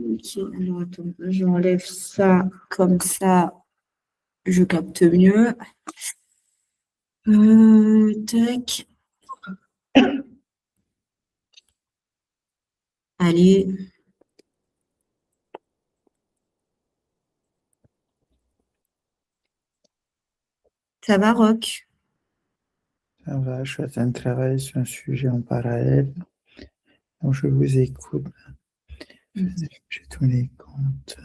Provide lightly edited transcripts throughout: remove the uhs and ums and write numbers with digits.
Ok, alors attends, j'enlève ça comme ça, je capte mieux. Tac. Allez. Ça va, Rock? Ça va, je suis en train de travailler sur un sujet en parallèle. Donc, je vous écoute. J'ai tous les comptes.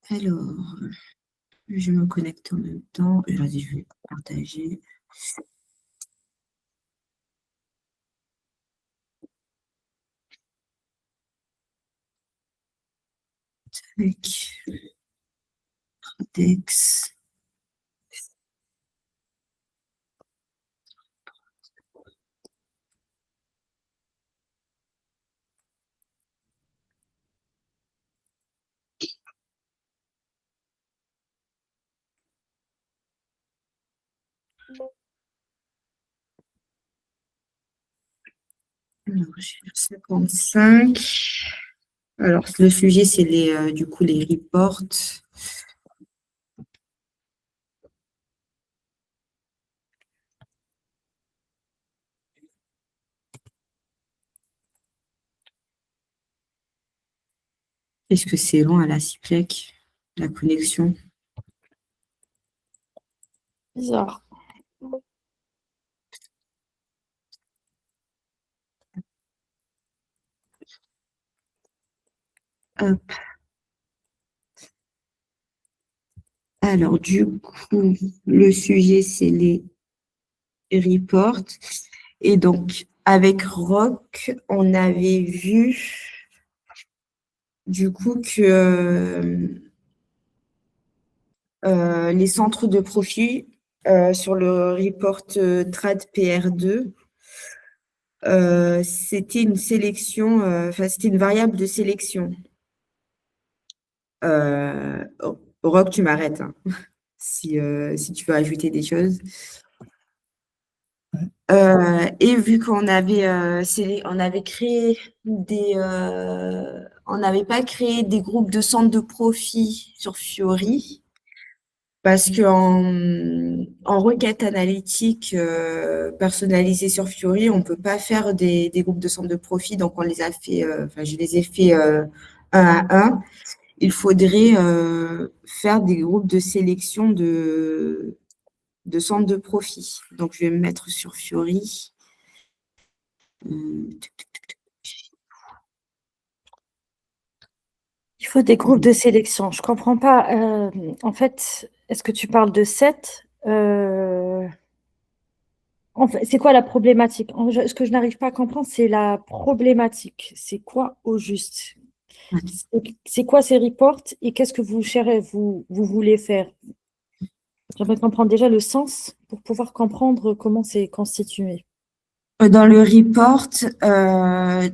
Alors, je me connecte en même temps. Vas-y, je vais partager. Tac. Dex. Alors, j'ai le 55. Alors, le sujet, c'est du coup, les reports. Est-ce que c'est long à la Ciplec, la connexion? Bizarre. Hop. Alors, du coup, le sujet, c'est les reports. Et donc, avec Rock, on avait vu, du coup, que les centres de profit sur le report TRAD PR2, c'était une sélection, enfin, c'était une variable de sélection. Rock, tu m'arrêtes, hein, si tu veux ajouter des choses. Et vu qu'on avait, on avait créé on n'avait pas créé des groupes de centres de profit sur Fiori, parce en requête analytique personnalisée sur Fiori, on peut pas faire des groupes de centres de profit, donc on les a fait, enfin je les ai fait un à un. Il faudrait faire des groupes de sélection de centres de profit. Donc je vais me mettre sur Fiori. Il faut des groupes de sélection. Je comprends pas. En fait, est-ce que tu parles de 7 en fait, c'est quoi la problématique? Ce que je n'arrive pas à comprendre, c'est la problématique. C'est quoi au juste? C'est quoi ces reports et qu'est-ce que vous voulez faire? J'aimerais comprendre déjà le sens pour pouvoir comprendre comment c'est constitué. Dans le report,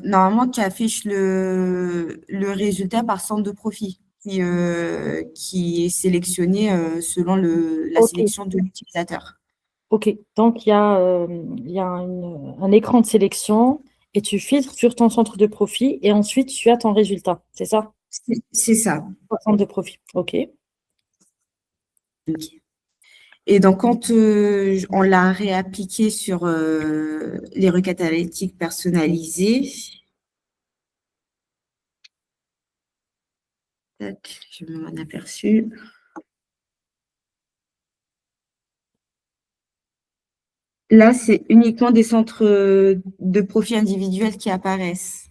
normalement, tu affiches le résultat par centre de profit qui est sélectionné selon la Ok, sélection de l'utilisateur. ok. Donc, il y a un écran de sélection et tu filtres sur ton centre de profit et ensuite tu as ton résultat. C'est ça? C'est ça. Ton centre de profit. Ok. Ok. Et donc, quand on l'a réappliqué sur les requêtes analytiques personnalisées, tac, je m'en aperçu. Là, c'est uniquement des centres de profit individuels qui apparaissent.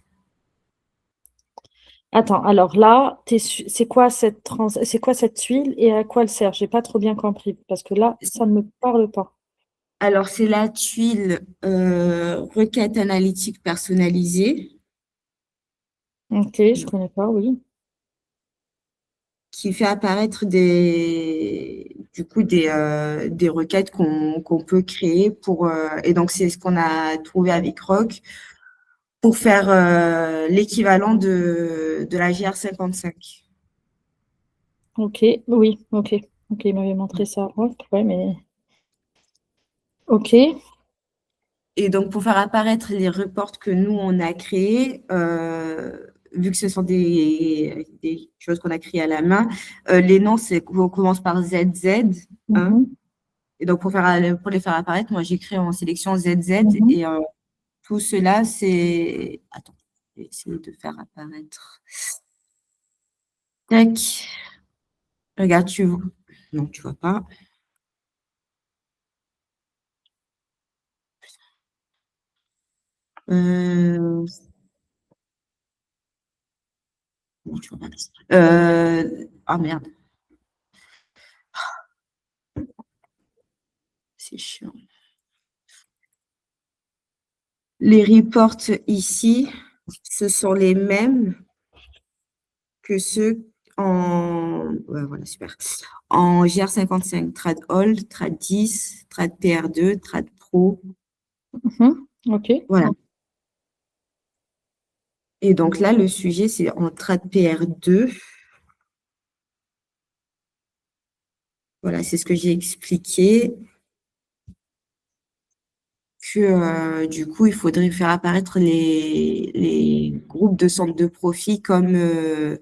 Attends, alors là, c'est quoi c'est quoi cette tuile et à quoi elle sert? J'ai pas trop bien compris parce que là, ça ne me parle pas. Alors, c'est la tuile requête analytique personnalisée Ok, je connais pas, oui. qui fait apparaître des requêtes qu'on peut créer et donc c'est ce qu'on a trouvé avec Rock pour faire l'équivalent de la GR55. Ok, oui, ok. Ok, il m'avait montré ça. Ouais, ouais, mais ok. Et donc, pour faire apparaître les reports que nous, on a créés, vu que ce sont des choses qu'on a créées à la main, les noms, on commence par ZZ. Hein. Et donc, pour les faire apparaître, moi, j'ai créé en sélection ZZ. Et tout cela, c'est… Attends, je vais essayer de faire apparaître. Tac. Regarde, tu vois. Non, tu vois pas. Non, tu vois pas. Ah merde. C'est chiant. Les reports ici, ce sont les mêmes que ceux en… Ouais, voilà, super. En GR55, Trad All, Trad 10, Trad PR2, Trad Pro. OK. Voilà. Et donc là, le sujet, c'est en Trad PR2. Voilà, c'est ce que j'ai expliqué. Que du coup, il faudrait faire apparaître les groupes de centres de profit comme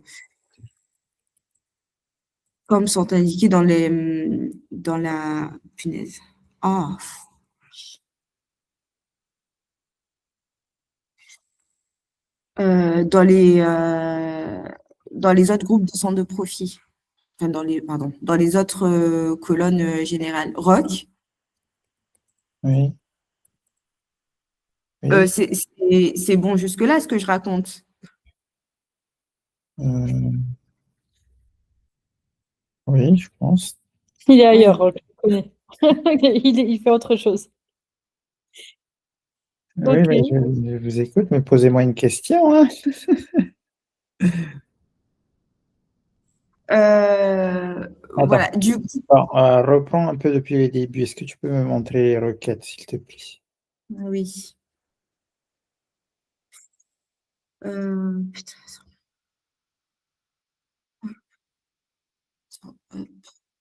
sont indiqués dans la punaise. Ah. Dans les autres groupes de centres de profit. Enfin, dans les autres colonnes générales. ROC. Oui. Oui. C'est bon jusque-là, ce que je raconte. Oui, je pense. Il est ailleurs, je le connais. Il fait autre chose. Oui, OK. mais je vous écoute, mais posez-moi une question. Hein. Voilà. Attends. Du coup, Bon, reprends un peu depuis le début. Est-ce que tu peux me montrer les requêtes, s'il te plaît? oui. Putain,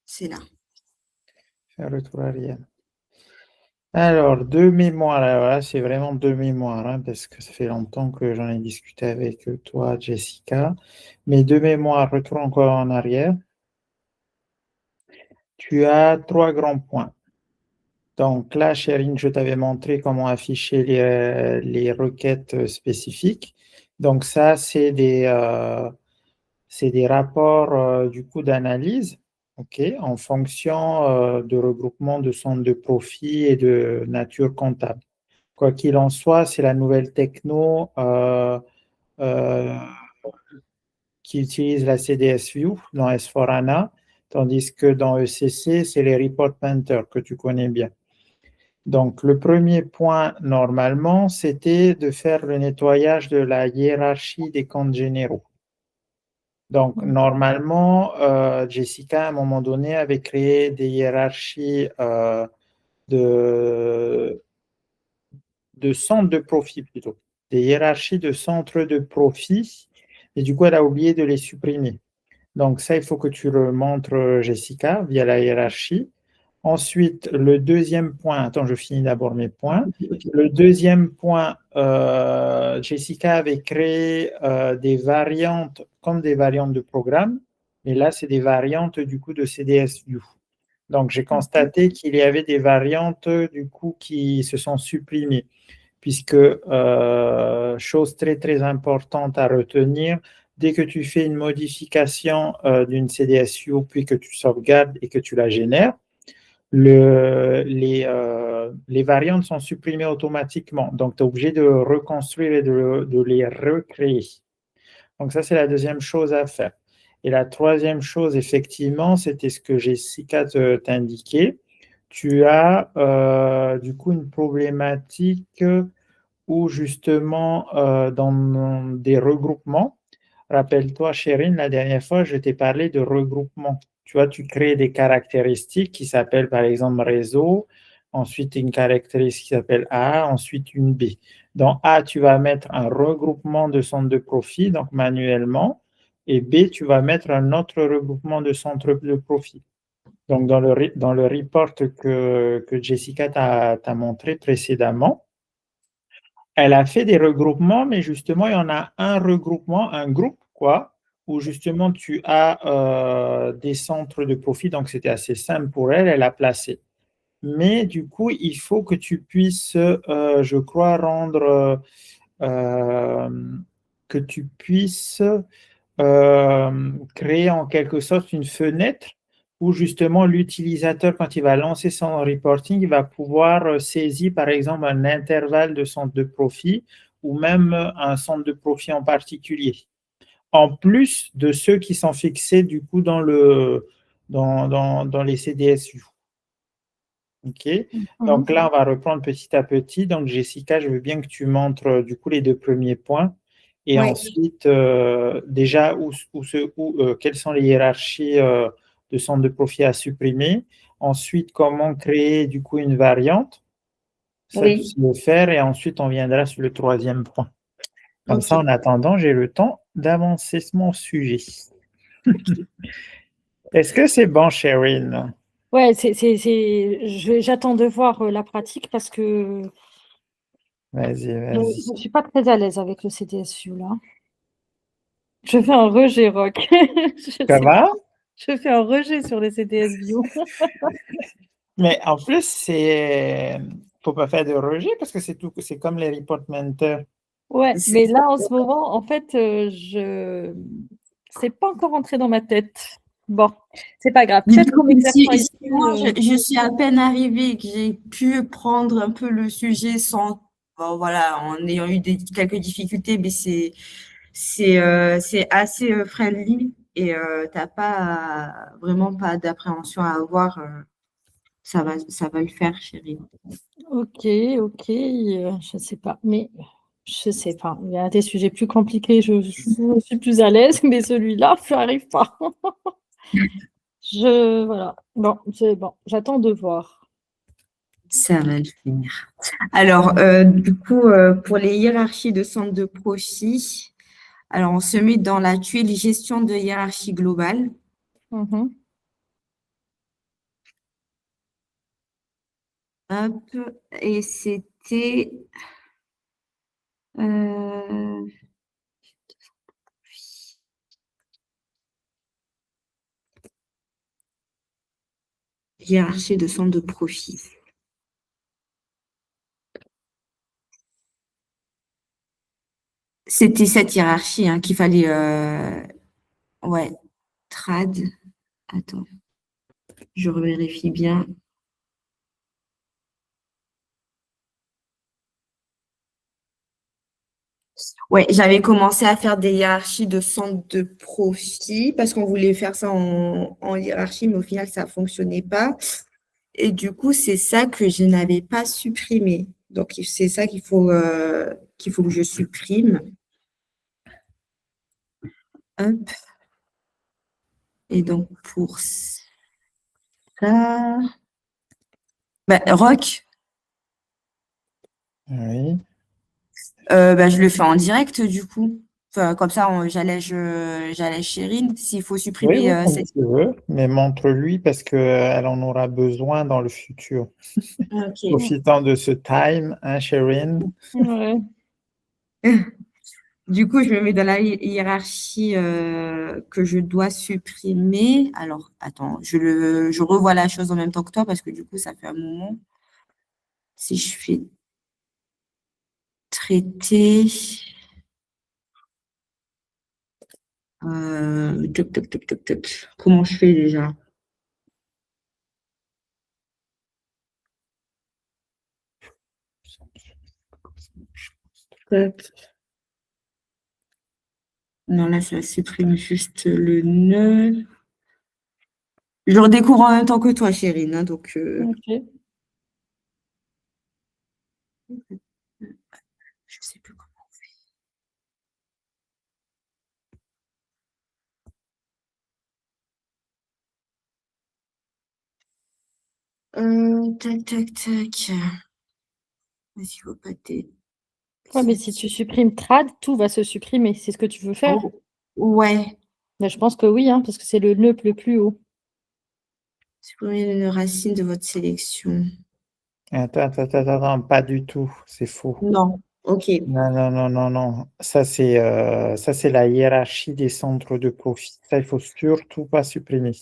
c'est là. Fais un retour arrière. Alors, de mémoire, alors là, c'est vraiment de mémoire, hein, parce que ça fait longtemps que j'en ai discuté avec toi, Jessica. Mais de mémoire, retourne encore en arrière. Tu as 3 grands points. Donc là, Chérine, je t'avais montré comment afficher les requêtes spécifiques. Donc ça, c'est des rapports du coup d'analyse, en fonction de regroupement de centres de profit et de nature comptable. Quoi qu'il en soit, c'est la nouvelle techno euh, qui utilise la CDS View dans S4HANA, tandis que dans ECC, c'est les Report Painter que tu connais bien. Donc, le premier point, normalement, c'était de faire le nettoyage de la hiérarchie des comptes généraux. Donc, normalement, Jessica, à un moment donné, avait créé des hiérarchies de centres de profit plutôt, des hiérarchies de centres de profit, et du coup, elle a oublié de les supprimer. Donc, ça, il faut que tu le montres, Jessica, via la hiérarchie. Ensuite, le deuxième point, attends, je finis d'abord mes points. Le deuxième point, Jessica avait créé des variantes comme des variantes de programme, mais là, c'est des variantes du coup de CDS View. Donc, j'ai constaté qu'il y avait des variantes du coup qui se sont supprimées, puisque, chose très très importante à retenir, dès que tu fais une modification d'une CDS View, puis que tu sauvegardes et que tu la génères, les variantes sont supprimées automatiquement. Donc, tu es obligé de reconstruire et de les recréer. Donc, ça, c'est la deuxième chose à faire. Et la troisième chose, effectivement, c'était ce que Jessica t'indiquait. Tu as du coup une problématique où justement, dans des regroupements, rappelle-toi, Chérine, la dernière fois, je t'ai parlé de regroupement. Tu vois, tu crées des caractéristiques qui s'appellent par exemple réseau, ensuite une caractéristique qui s'appelle A, ensuite une B. Dans A, tu vas mettre un regroupement de centres de profit, donc manuellement, et B, tu vas mettre un autre regroupement de centres de profit. Donc, dans le report que Jessica t'a montré précédemment, Elle a fait des regroupements, mais justement, il y en a un regroupement, un groupe, quoi, où justement tu as des centres de profit, donc c'était assez simple pour elle, elle a placé. Mais du coup, il faut que tu puisses, je crois, que tu puisses créer en quelque sorte une fenêtre où justement l'utilisateur, quand il va lancer son reporting, il va pouvoir saisir par exemple un intervalle de centre de profit ou même un centre de profit en particulier, en plus de ceux qui sont fixés du coup dans les CDSU. OK. Donc là, on va reprendre petit à petit. Donc, Jessica, je veux bien que tu montres du coup les deux premiers points. Et Oui. ensuite, déjà, quelles sont les hiérarchies de centres de profit à supprimer. Ensuite, comment créer du coup une variante. Ça, tu sais le faire. Et ensuite, on viendra sur le troisième point. Comme ça, en attendant, j'ai le temps d'avancer mon sujet. Est-ce que c'est bon, Sherine? Ouais, j'attends de voir la pratique parce que Vas-y, je vas-y. ne suis pas très à l'aise avec le CDSU là. Je fais un rejet, Rock. Je sais pas. Comment? Je fais un rejet sur les CDS bio. Mais en plus, faut pas faire de rejet parce que c'est comme les report mentors. Ouais, mais là en ce moment, en fait, c'est pas encore entré dans ma tête. Bon, c'est pas grave. Du Peut-être coup, qu'en exerçant ici, moi, je suis à peine arrivée et que j'ai pu prendre un peu le sujet sans, bon, voilà, en ayant eu quelques difficultés, mais c'est assez friendly et t'as pas vraiment pas d'appréhension à avoir. Ça va le faire, chérie. ok, je sais pas, mais je sais pas. Il y a des sujets plus compliqués, je suis plus à l'aise, mais celui-là, je n'arrive pas. Voilà. Bon, j'attends de voir. Ça va le faire. Alors, du coup, pour les hiérarchies de centre de profit, alors on se met dans la tuile gestion de hiérarchie globale. Mhm. Hop, et c'était euh, hiérarchie de centre de profit. C'était cette hiérarchie hein, qu'il fallait. Ouais, trad. Attends, je vérifie bien. Ouais, j'avais commencé à faire des hiérarchies de centre de profit parce qu'on voulait faire ça en hiérarchie, mais au final, ça ne fonctionnait pas. Et du coup, c'est ça que je n'avais pas supprimé. Donc, c'est ça qu'il faut que je supprime. Hop. Et donc, pour ça, Rock, Oui. je le fais en direct du coup. Enfin, comme ça, j'allège Chérine. S'il faut Oui, supprimer comme cette. tu veux, mais montre-lui parce qu'elle en aura besoin dans le futur. Ok. Profitant de ce time, hein, Sherine? Ouais. Du coup, je me mets dans la hiérarchie que je dois supprimer. Alors, attends, je revois la chose en même temps que toi parce que du coup, ça fait un moment. Si je fais traiter, toc, toc, toc, toc, toc. Comment je fais déjà? Hop. Non, là, ça supprime juste le nœud. Je redécouvre en même temps que toi, Chérine. Hein, donc, Ok. je sais plus comment. Tac, tac, tac. Vas-y, faut pas Ouais, mais si tu supprimes trad, tout va se supprimer. C'est ce que tu veux faire? Oh, ouais. Mais je pense que oui, hein, parce que c'est le nœud le plus haut. Supprimer une racine de votre sélection. Attends, pas du tout, c'est faux. Non. Ok. Non, non, non, non, non. Ça, c'est la hiérarchie des centres de profit. Ça, il faut surtout pas supprimer.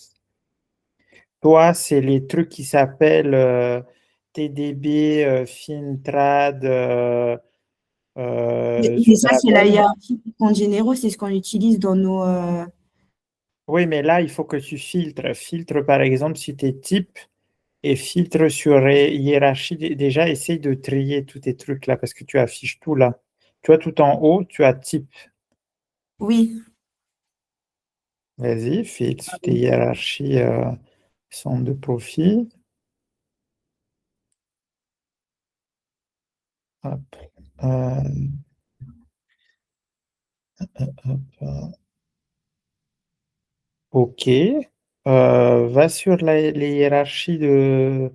Toi, c'est les trucs qui s'appellent TDB, Fintrad, Mais ça, c'est la Superabel. hiérarchie des comptes généraux, c'est ce qu'on utilise dans nos. Oui, mais là, il faut que tu filtres. Filtre, par exemple, si tu es type et filtre sur hiérarchie. Déjà, essaye de trier tous tes trucs là parce que tu affiches tout là. Tu vois, tout en haut, tu as type. Oui. Vas-y, filtre sur tes hiérarchies centre de profit. Hop. Euh, hop. OK. Va sur les hiérarchies de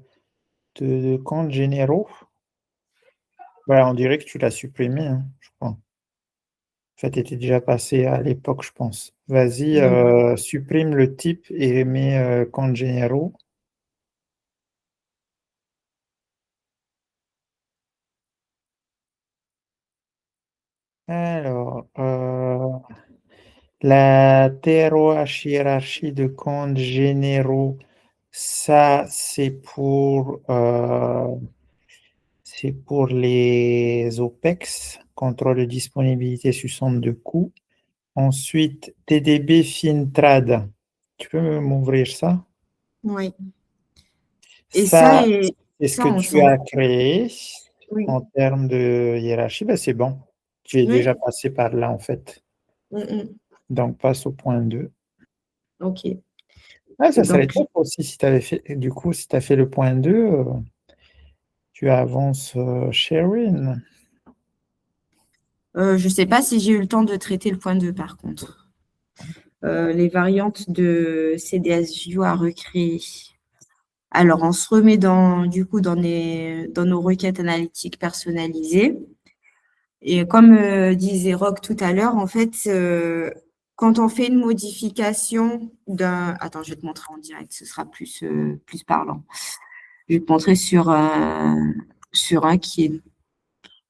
comptes généraux. Voilà, on dirait que tu l'as supprimé, hein, je crois. En fait, tu étais déjà passé à l'époque, je pense. Vas-y, supprime le type et mets comptes généraux. Alors, la TROH hiérarchie de comptes généraux, ça, c'est pour les OPEX, contrôle de disponibilité sur centre de coût. Ensuite, TDB Fintrad. Tu peux m'ouvrir ça? Oui. Et Ça, c'est ce ça, que on tu s'en. as créé Oui. en termes de hiérarchie. Ben, c'est bon. Tu es déjà Oui. passé par là, en fait. Donc, passe au point 2. Ok. Ah, ça serait Donc, top aussi si tu avais fait, du coup, si tu as fait le point 2, tu avances, Sherwin. je ne sais pas si j'ai eu le temps de traiter le point 2 par contre. Les variantes de CDS View à recréer. Alors, on se remet du coup, dans nos requêtes analytiques personnalisées. Et comme disait Rock tout à l'heure, en fait, quand on fait une modification d'un. Attends, je vais te montrer en direct, ce sera plus parlant. Je vais te montrer sur un qui est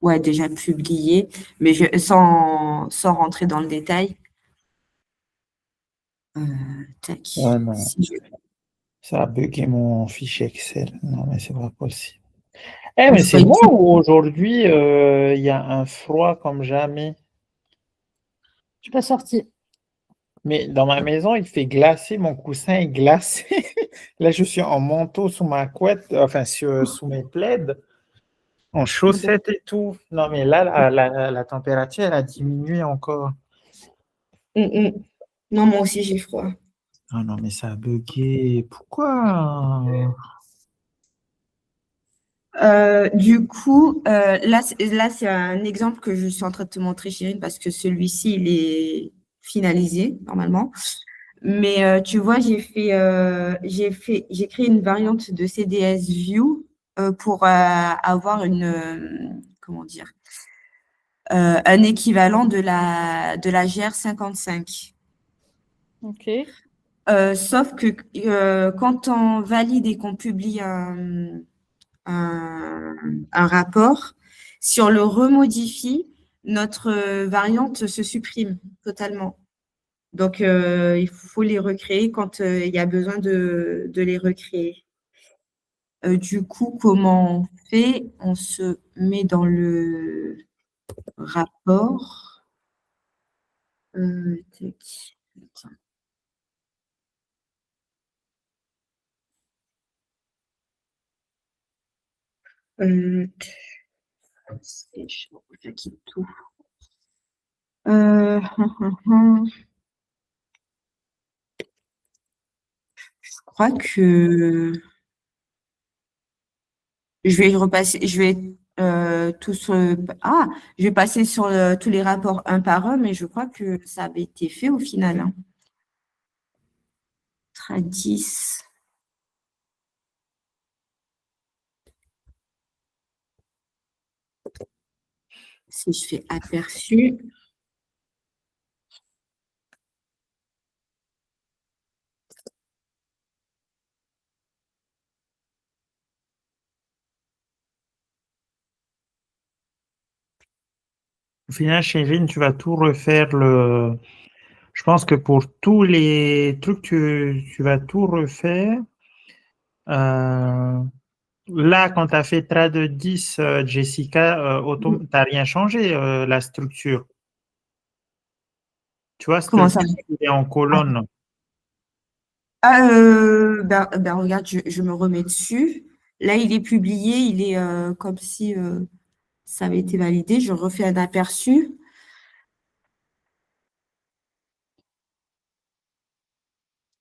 ouais, déjà publié, mais sans rentrer dans le détail. Tac. Ouais, non, ça a bugué mon fichier Excel. Non, mais c'est pas possible. Eh, mais Je c'est crois moi que- ou aujourd'hui, il y a un froid comme jamais. Je suis pas sortie. Mais dans ma maison, il fait glacer, mon coussin est glacé. Là, je suis en manteau sous ma couette, enfin, sous mes plaids, en chaussettes et tout. Non, mais là, la température, elle a diminué encore. Mm, mm. Non, moi aussi, j'ai froid. Ah non, mais ça a bugué. Pourquoi? Du coup, là, c'est un exemple que je suis en train de te montrer, Chérine, parce que celui-ci, il est finalisé normalement. Mais tu vois, j'ai créé une variante de CDS View pour avoir comment dire, un équivalent de la GR55. Ok. Sauf que quand on valide et qu'on publie un rapport, si on le remodifie, notre variante se supprime totalement. Donc, il faut les recréer quand il y a besoin de les recréer. Du coup, comment on fait? On se met dans le rapport. Tac. Attends. Euh, c'est chaud, je quitte tout. Je crois que je vais je vais passer sur tous les rapports un par un, mais je crois que ça avait été fait au final. Hein. Tradis. Si je fais aperçu. final, Chérine, tu vas tout refaire Je pense que pour tous les trucs, tu vas tout refaire. Là, quand tu as fait trad 10, Jessica, tu n'as rien changé, la structure. Tu vois, Comment ça? structure qui est en colonne. Ah, regarde, je me remets dessus. Là, il est publié, il est comme si ça avait été validé. Je refais un aperçu.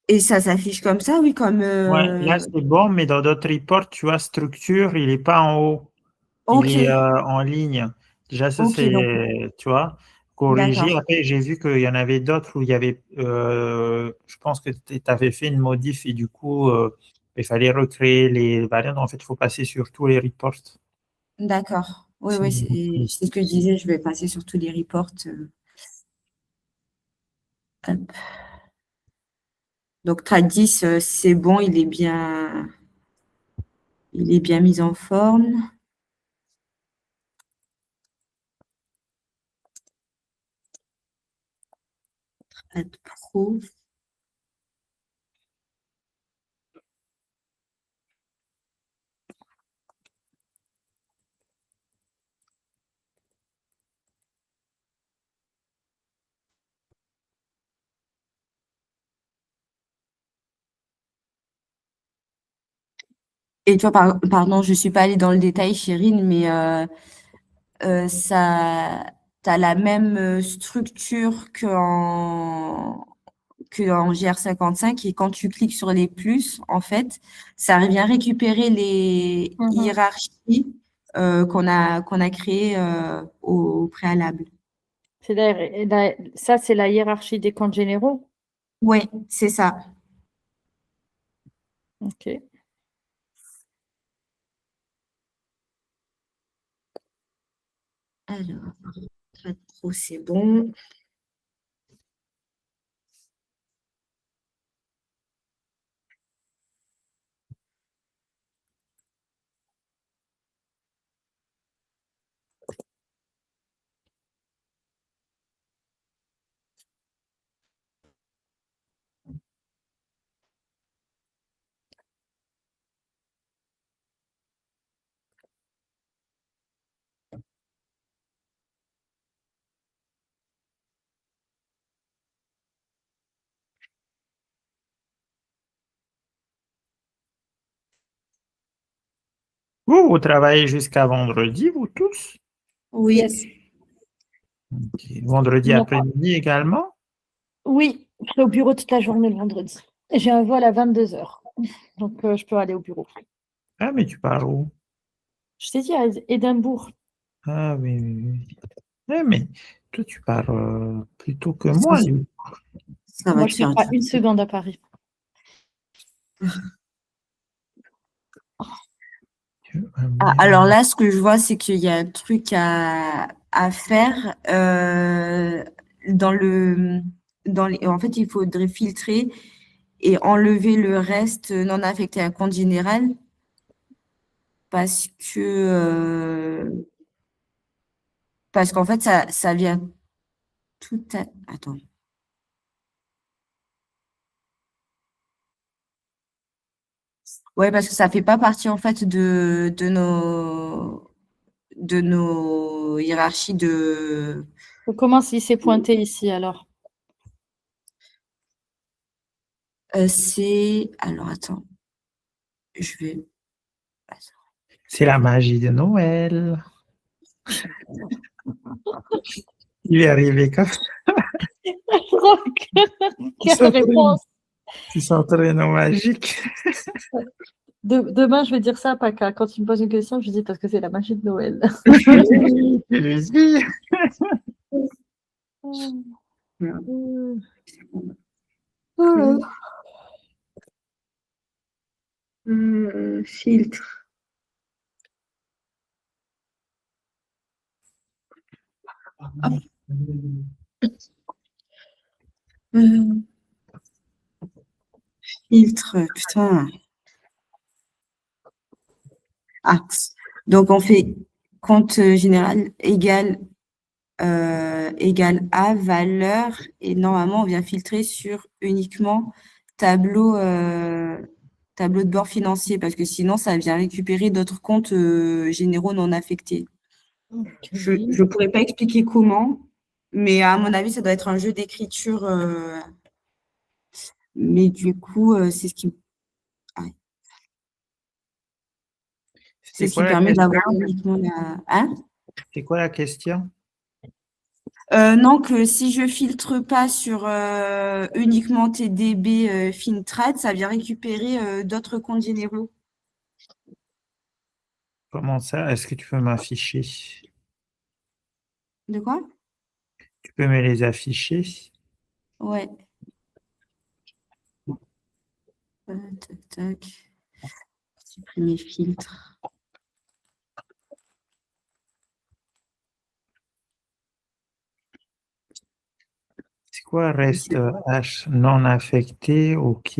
Et ça s'affiche comme ça, oui, comme... Ouais, là, c'est bon, mais dans d'autres reports, tu vois, structure, il n'est pas en haut. Il Ok, est en ligne. Déjà, ça, ok, donc, c'est, tu vois, corrigé. d'accord, Après, j'ai vu qu'il y en avait d'autres où il y avait, je pense que tu avais fait une modif et du coup, il fallait recréer les variantes. En fait, il faut passer sur tous les reports. d'accord. Oui, C'est oui, c'est ce que je disais, je vais passer sur tous les reports. Hop. Donc, Tradis, c'est bon, il est bien mis en forme. Trad Pro. Et toi, pardon, je ne suis pas allée dans le détail, Chérine, mais ça, tu as la même structure qu'en GR55 et quand tu cliques sur les plus, en fait, ça vient récupérer les hiérarchies qu'on a créées au préalable. Ça, c'est la hiérarchie des comptes généraux. Oui, c'est ça. Ok. Alors, Trad Pro, c'est bon. Vous travaillez jusqu'à vendredi, vous tous? Oui. Yes. Ok. Vendredi Non. après-midi également? Oui, je serai au bureau toute la journée le vendredi. J'ai un vol à 22 heures, donc je peux aller au bureau. Ah, mais tu pars où? Je t'ai dit à Édimbourg. Ah, oui, oui, oui. Mais toi, tu pars plus tôt que Ça, moi, du coup. ça va Moi, te je ne fais faire pas du une seconde à Paris. Ah, alors là, ce que je vois, c'est qu'il y a un truc à faire en fait, il faudrait filtrer et enlever le reste non affecté à un compte général parce que parce qu'en fait, ça vient tout à... Attends. Ouais, parce que ça fait pas partie en fait de nos hiérarchies de... Comment il s'est pointé ici alors? c'est... Alors, attends. Je vais... C'est la magie de Noël. Il est arrivé comme ça. Quelle réponse! Tu sentais nos magiques. Demain, je vais dire ça à Paca. Quand il me pose une question, je dis parce que c'est la magie de Noël. Tu lui dis. Filtre. Filtre, putain. Ah, donc on fait compte général égal égale A, valeur, et normalement, on vient filtrer sur uniquement tableau, tableau de bord financier, parce que sinon, ça vient récupérer d'autres comptes généraux non affectés. Je ne pourrais pas expliquer comment, mais à mon avis, ça doit être un jeu d'écriture. Mais du coup, c'est ce qui C'est quoi la permet question? d'avoir uniquement la. Hein? C'est quoi la question? Non, que si je filtre pas sur uniquement TDB Fintrade, ça vient récupérer d'autres comptes généraux. Comment ça? Est-ce que tu peux m'afficher? De quoi? Tu peux me les afficher? Ouais. Tac, tac. Supprimer filtre. C'est quoi reste H non affecté? OK.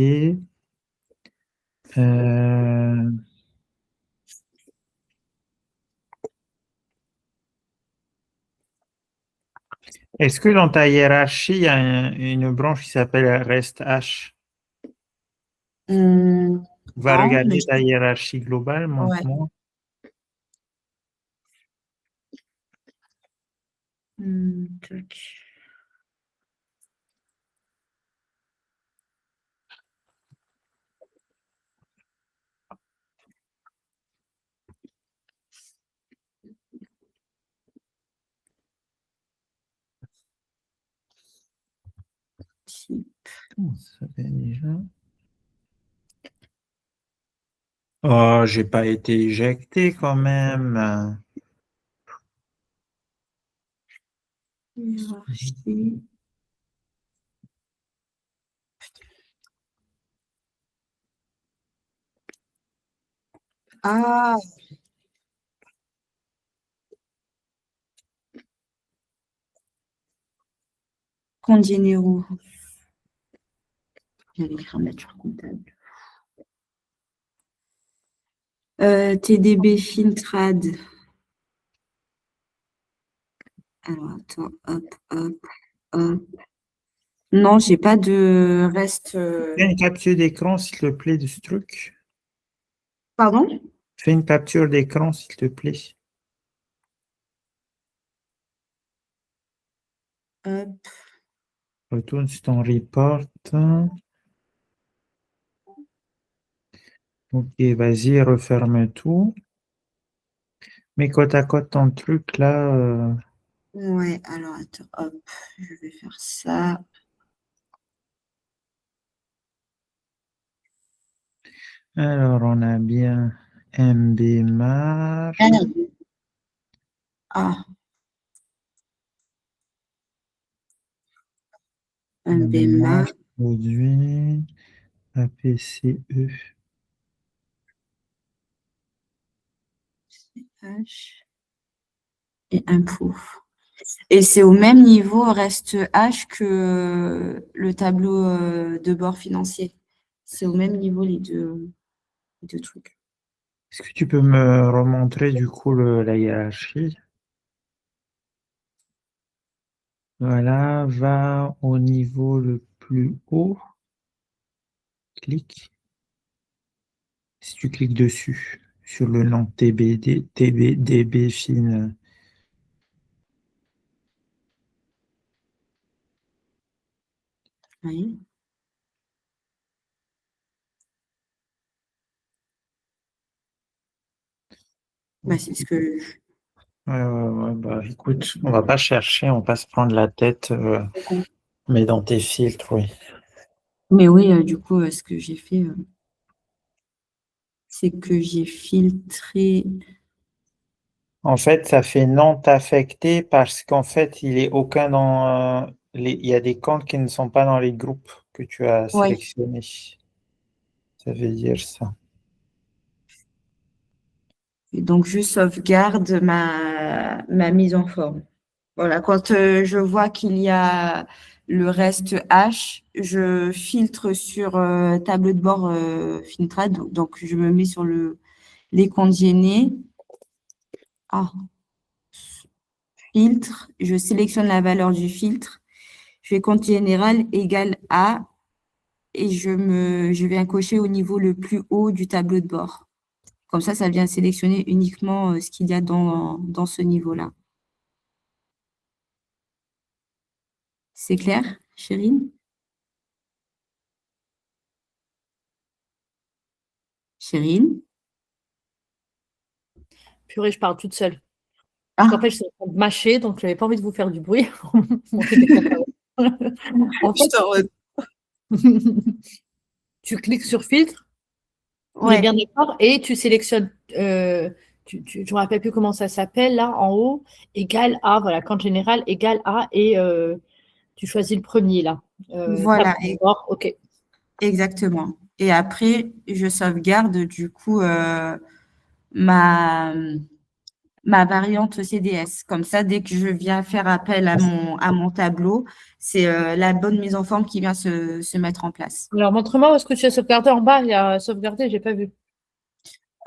Est-ce que dans ta hiérarchie, il y a une branche qui s'appelle reste H? Va Non, mais regarder ta hiérarchie globale, ouais. montre-moi. Tac. Ça fait déjà. Oh, j'ai pas été éjecté quand même. Hiérarchie. Ah, compte généraux. J'allais écrire nature comptable. TDB Fintrade. Alors, attends, hop. Non, j'ai pas de reste. Fais une capture d'écran, s'il te plaît, de ce truc. Pardon? Fais une capture d'écran, s'il te plaît. Hop. Retourne sur ton report. OK, vas-y, referme tout. Mets côte à côte ton truc là. Ouais, alors attends, hop, je vais faire ça. Alors, on a bien MB Ah, un démarre. produit, APCE. Et impôt. Et c'est au même niveau reste H que le tableau de bord financier. C'est au même niveau les deux trucs. Est-ce que tu peux me remontrer du coup la hiérarchie? Voilà, va au niveau le plus haut. Clique. Si tu cliques dessus, sur le nom TBDB Fin. Oui. Bah, c'est ce que. Ouais, bah, écoute, on va pas chercher, on va pas se prendre la tête, mais dans tes filtres, oui. Mais oui, du coup, ce que j'ai fait, c'est que j'ai filtré. En fait, ça fait non affecté parce qu'en fait, il est aucun dans il y a des comptes qui ne sont pas dans les groupes que tu as Ouais. sélectionnés. Ça veut dire ça. Et donc, je sauvegarde ma mise en forme. Voilà, quand je vois qu'il y a le reste H, je filtre sur tableau de bord Fintrade. Donc, je me mets sur les comptes gênés. Ah, filtre, je sélectionne la valeur du filtre, je fais compte général égale A et je viens cocher au niveau le plus haut du tableau de bord. Comme ça vient sélectionner uniquement ce qu'il y a dans ce niveau-là. C'est clair, Chérine? Chérine? Purée, je parle toute seule. Ah, En fait, je suis en train de mâcher, donc je n'avais pas envie de vous faire du bruit. Monter des cacahuètes. En je fait, tu cliques sur filtre, on est ouais, bien d'accord, et tu sélectionnes, je ne me rappelle plus comment ça s'appelle, là, en haut, égal à, voilà, compte général, égal à, et tu choisis le premier, là. voilà, Tableau de bord, OK. exactement. Et après, je sauvegarde du coup ma, ma variante CDS. Comme ça, dès que je viens faire appel à mon tableau, c'est la bonne mise en forme qui vient se mettre en place. Alors, montre-moi où est-ce que tu as sauvegardé en bas. Il y a sauvegardé, je n'ai pas vu.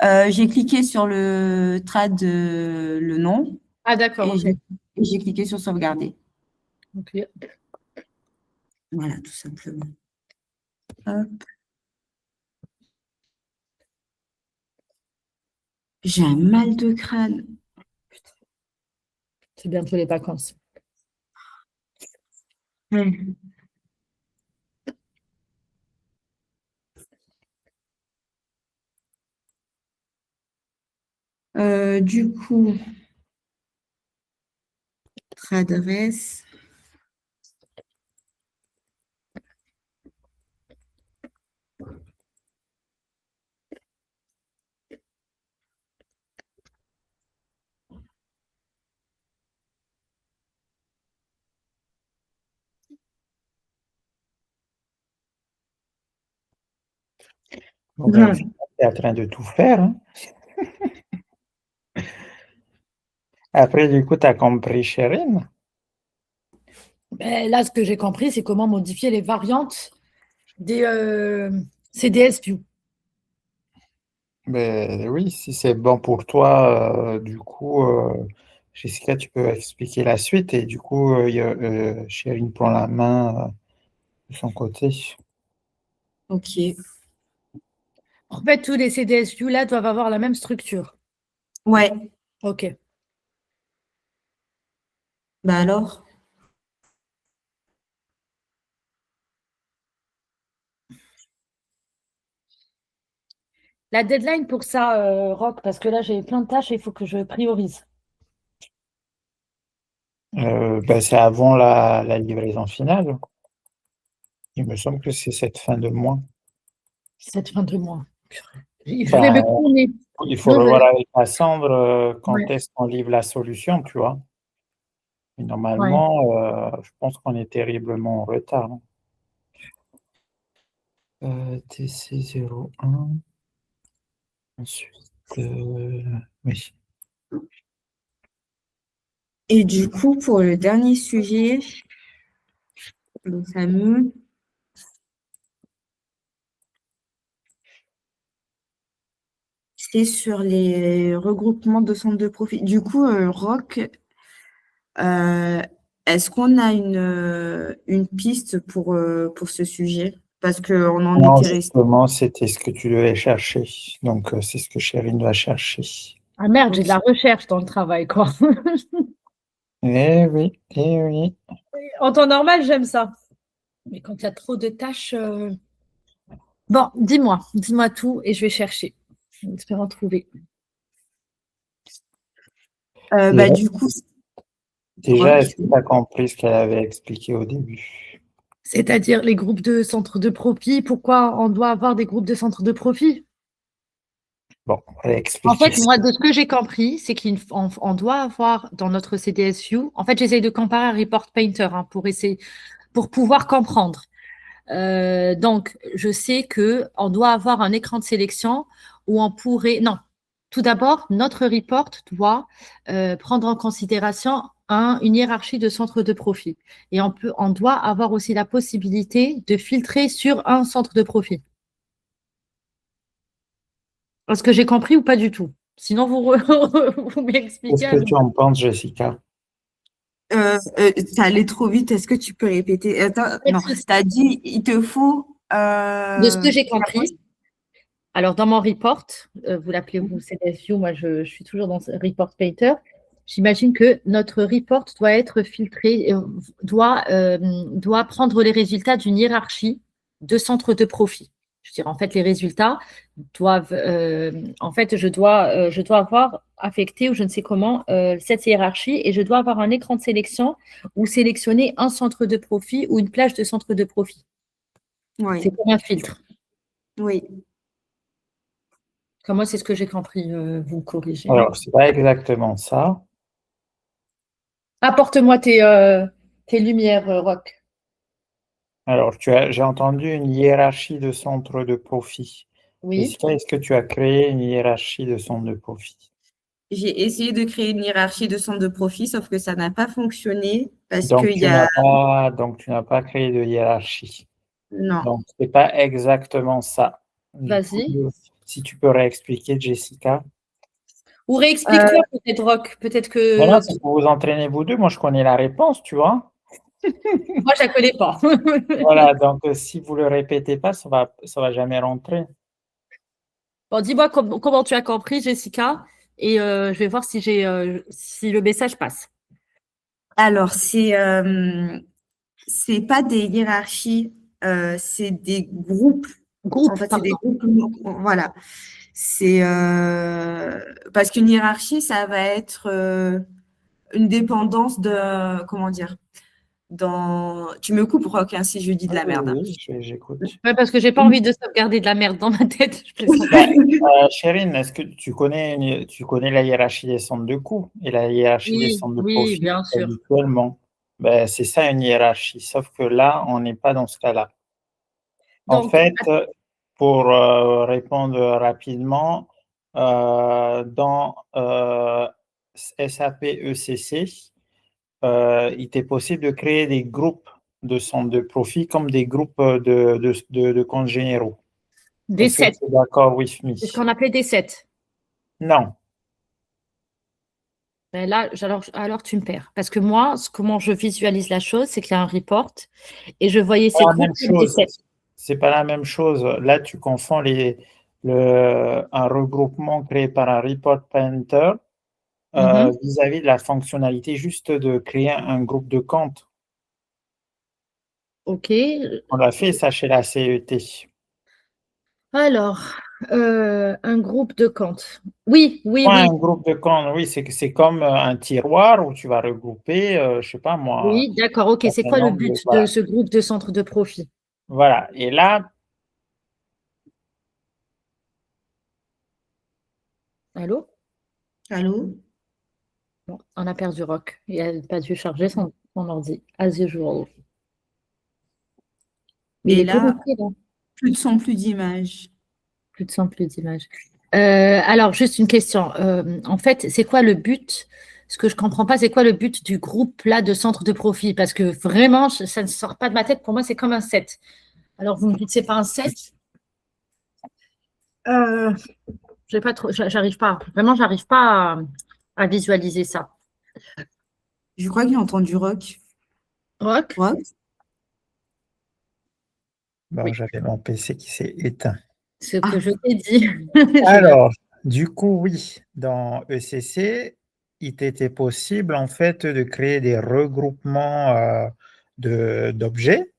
J'ai cliqué sur le trad, le nom, Ah, d'accord, et OK. j'ai cliqué sur sauvegarder. OK. Voilà, tout simplement. Hop. J'ai un mal de crâne. C'est bientôt les vacances. Ouais. Du coup, notre adresse. Bon, ben, au final, tu es en train de tout faire, hein. Après, du coup, tu as compris, Chérine? Ben, là, ce que j'ai compris, c'est comment modifier les variantes des CDS View. Ben, oui, si c'est bon pour toi, du coup, Jessica, tu peux expliquer la suite et du coup, Chérine prend la main de son côté. Ok. En fait, tous les CDS View là doivent avoir la même structure. Ouais. OK. Bah alors. La deadline pour ça, Rock, parce que là, j'ai plein de tâches et il faut que je priorise. Ben, c'est avant la livraison finale. Il me semble que c'est cette fin de mois. Cette fin de mois. Je vais me Ben, tourner. il faut Non, revoir avec Cassandre quand ouais, est-ce qu'on livre la solution, tu vois. Et ouais. normalement, je pense qu'on est terriblement en retard, hein. TC01, ensuite, oui. Et du coup, pour le dernier sujet, le fameux, c'est sur les regroupements de centres de profit. Du coup, Rock, est-ce qu'on a une piste pour ce sujet? Parce qu'on en Non, était resté. justement, c'était ce que tu devais chercher. Donc, c'est ce que Chérine va chercher. Ah merde, j'ai de Ok. la recherche dans le travail, quoi. Eh oui, eh oui. En temps normal, j'aime ça. Mais quand il y a trop de tâches. Bon, dis-moi tout et je vais chercher. J'espère en trouver. Déjà, Du coup, déjà, est-ce Rock. que tu as compris ce qu'elle avait expliqué au début? C'est-à-dire les groupes de centres de profit, pourquoi on doit avoir des groupes de centres de profit? Bon, elle a En expliqué fait, ça. moi, de ce que j'ai compris, c'est qu'on doit avoir dans notre CDSU, en fait, j'essaye de comparer à Report Painter hein, pour pouvoir comprendre. Donc, je sais que on doit avoir un écran de sélection où on pourrait. Non, tout d'abord, notre report doit prendre en considération une hiérarchie de centres de profit. Et on doit avoir aussi la possibilité de filtrer sur un centre de profit. Est-ce que j'ai compris ou pas du tout? Sinon, vous Qu'est-ce m'expliquez à que nouveau. tu en penses, Jessica? Ça allait trop vite. Est-ce que tu peux répéter? Attends, Pas de non. souci. Tu as dit, il te faut. De ce que j'ai compris, alors dans mon report, vous l'appelez vous CDSU, moi je suis toujours dans ce report painter. J'imagine que notre report doit être filtré, doit prendre les résultats d'une hiérarchie de centres de profit. Je veux dire, en fait, les résultats doivent, en fait, je dois avoir affecté ou je ne sais comment cette hiérarchie et je dois avoir un écran de sélection ou sélectionner un centre de profit ou une plage de centre de profit. Oui, C'est comme un filtre. oui. Comme moi, c'est ce que j'ai compris, vous corrigez. Alors, c'est pas exactement ça. Apporte-moi tes lumières, Rock. Alors, j'ai entendu une hiérarchie de centres de profit. Oui. Est-ce que tu as créé une hiérarchie de centres de profit? J'ai essayé de créer une hiérarchie de centre de profit, sauf que ça n'a pas fonctionné parce Donc, qu'il y a. tu n'as pas créé de hiérarchie. Non. Donc, ce n'est pas exactement ça. Du coup, Vas-y. si tu peux réexpliquer, Jessica. Ou réexplique-toi peut-être, Rock. Peut-être Voilà, que c'est pour vous entraîner vous deux. Moi, je connais la réponse, tu vois. moi, je la connais pas. Voilà, donc si vous ne le répétez pas, ça va jamais rentrer. Bon, dis-moi comment tu as compris, Jessica, et je vais voir si si le message passe. Alors, c'est pas des hiérarchies, c'est des groupes. En Groupe, fait, c'est des pardon. groupes. Voilà. C'est parce qu'une hiérarchie, ça va être une dépendance de, comment dire, tu me coupes, Rock, hein, si je dis de Oui, la oui, merde. oui, j'écoute. Ouais, parce que j'ai pas envie de sauvegarder de la merde dans ma tête. Je plaisante. Chérine, est-ce que tu connais la hiérarchie des centres de coûts et la hiérarchie des Oui, centres de oui, profit bien sûr. habituellement? Ben, c'est ça une hiérarchie, sauf que là, on n'est pas dans ce cas-là. En Donc, fait, pour répondre rapidement, dans SAP ECC, il est possible de créer des groupes de centres de profit comme des groupes de comptes généraux. des Est-ce que 7. tu es d'accord with me? C'est ce qu'on appelait des 7. Non. Ben là, alors tu me perds. Parce que moi, comment je visualise la chose, c'est qu'il y a un report et je voyais Pas ces la groupes même comme des chose. 7. C'est pas la même chose. Là, tu confonds un regroupement créé par un report painter vis-à-vis de la fonctionnalité juste de créer un groupe de comptes. OK. On l'a fait ça chez la CET. Alors, un groupe de comptes. Oui, oui, Pas oui. un groupe de comptes, oui, c'est comme un tiroir où tu vas regrouper, je sais pas moi, Oui, d'accord. OK. un C'est certain quoi le nombre but de voilà. ce groupe de centres de profit? Voilà. Et là, Allô? Allô? Bon, on a perdu Rock. Il n'a pas dû charger son ordi, as usual. Mais il Et est là, connecté, là. plus de son, plus d'image. Plus de son, plus d'image. Alors, juste une question. En fait, c'est quoi le but? Ce que je ne comprends pas, c'est quoi le but du groupe là de centre de profit? Parce que vraiment, ça ne sort pas de ma tête. Pour moi, c'est comme un 7. Alors, vous me dites, c'est pas un 7? J'ai pas trop, j'arrive pas. Vraiment, j'arrive pas à visualiser ça. Je crois qu'il a entendu Rock. Rock? Rock? bon, Oui, j'avais mon PC qui s'est éteint. ce que Ah, je t'ai dit. Je viens. Alors, du coup, oui, dans ECC, il était possible en fait de créer des regroupements d'objets.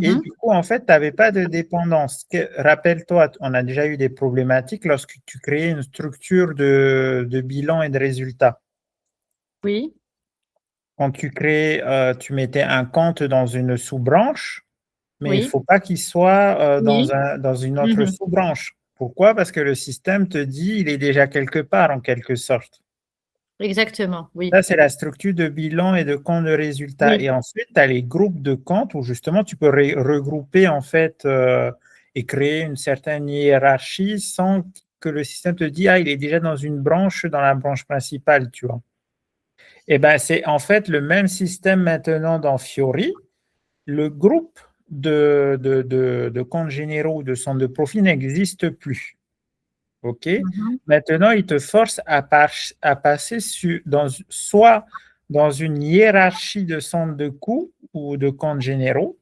Et Mhm. du coup, en fait, tu n'avais pas de dépendance. Rappelle-toi, on a déjà eu des problématiques lorsque tu créais une structure de bilan et de résultats. Oui, Quand tu mettais un compte dans une sous-branche, mais il ne oui, faut pas qu'il soit oui. dans une autre Mhm. sous-branche. Pourquoi? Parce que le système te dit il est déjà quelque part, en quelque sorte. Exactement, oui. Ça, c'est la structure de bilan et de compte de résultat. Et Oui, ensuite, tu as les groupes de comptes où justement tu peux regrouper en fait et créer une certaine hiérarchie sans que le système te dise ah, il est déjà dans une branche, dans la branche principale, tu vois. Et ben c'est en fait le même système maintenant dans Fiori. Le groupe de comptes généraux ou de centres de profit n'existe plus. OK? mhm. Maintenant, il te force à passer soit dans une hiérarchie de centres de coûts ou de comptes généraux,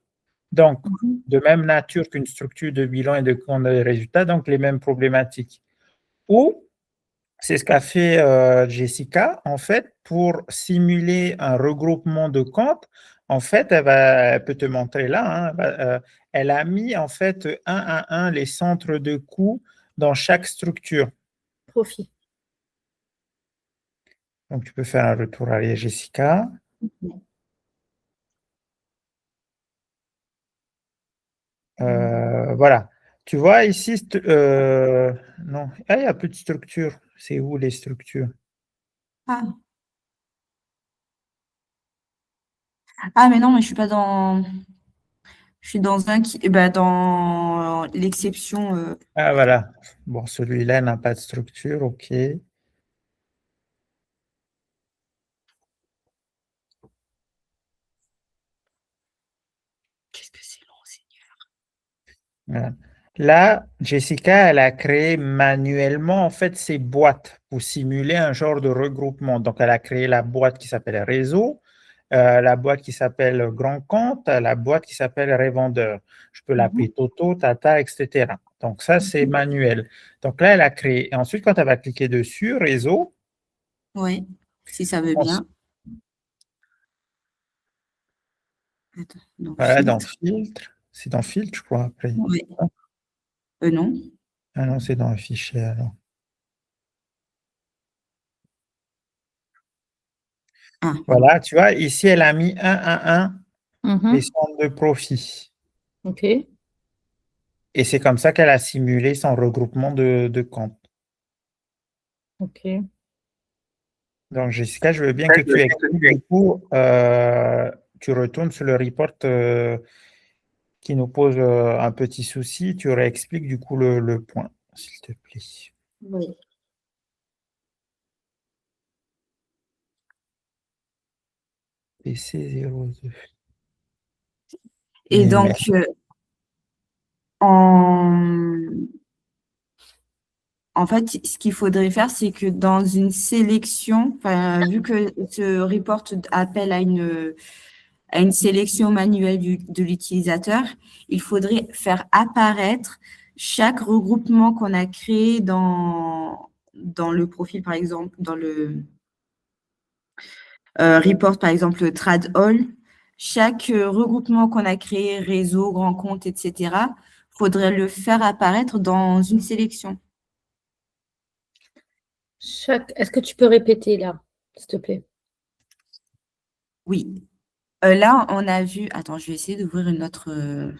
donc de même nature qu'une structure de bilan et de compte de résultats, donc les mêmes problématiques. Ou, c'est ce qu'a fait Jessica, en fait, pour simuler un regroupement de comptes, en fait, elle peut te montrer là, hein, elle a mis en fait un à un les centres de coûts dans chaque structure. Profit. Donc, tu peux faire un retour à Jessica. Voilà. Tu vois ici, non, il n'y a plus de structure. C'est où les structures? Ah. Ah, mais non, mais je suis pas dans. Je suis dans dans l'exception. Ah, voilà. Bon, celui-là n'a pas de structure, OK. Qu'est-ce que c'est long, Voilà. Là, Jessica, elle a créé manuellement en fait ces boîtes pour simuler un genre de regroupement. Donc, elle a créé la boîte qui s'appelle réseau, la boîte qui s'appelle grand compte, la boîte qui s'appelle revendeur. Je peux l'appeler Toto, Tata, etc. Donc, ça, c'est manuel. Donc là, elle a créé. Et ensuite, quand elle va cliquer dessus, réseau, Oui, si ça veut bien. Attends, donc voilà, dans filtre. filtre. C'est dans filtre, je crois, après. Oui. Non. Ah non, c'est dans un fichier alors. Ah, Voilà, tu vois, ici, elle a mis un à un les Mhm. centres de profit. OK. Et c'est comme ça qu'elle a simulé son regroupement de comptes. OK. Donc, Jessica, je veux bien que tu expliques, du coup, tu retournes sur le report qui nous pose un petit souci, tu réexpliques du coup le point, s'il te plaît. oui. PC02. Et donc, en fait, ce qu'il faudrait faire, c'est que dans une sélection, enfin, vu que ce report appelle à une sélection manuelle de l'utilisateur, il faudrait faire apparaître chaque regroupement qu'on a créé dans le profil, par exemple, dans le report, par exemple, le trad all, chaque regroupement qu'on a créé, réseau, grand compte, etc., faudrait le faire apparaître dans une sélection. Est-ce que tu peux répéter là, s'il te plaît? Oui. Là, on a vu. Attends, je vais essayer d'ouvrir une autre. Euh,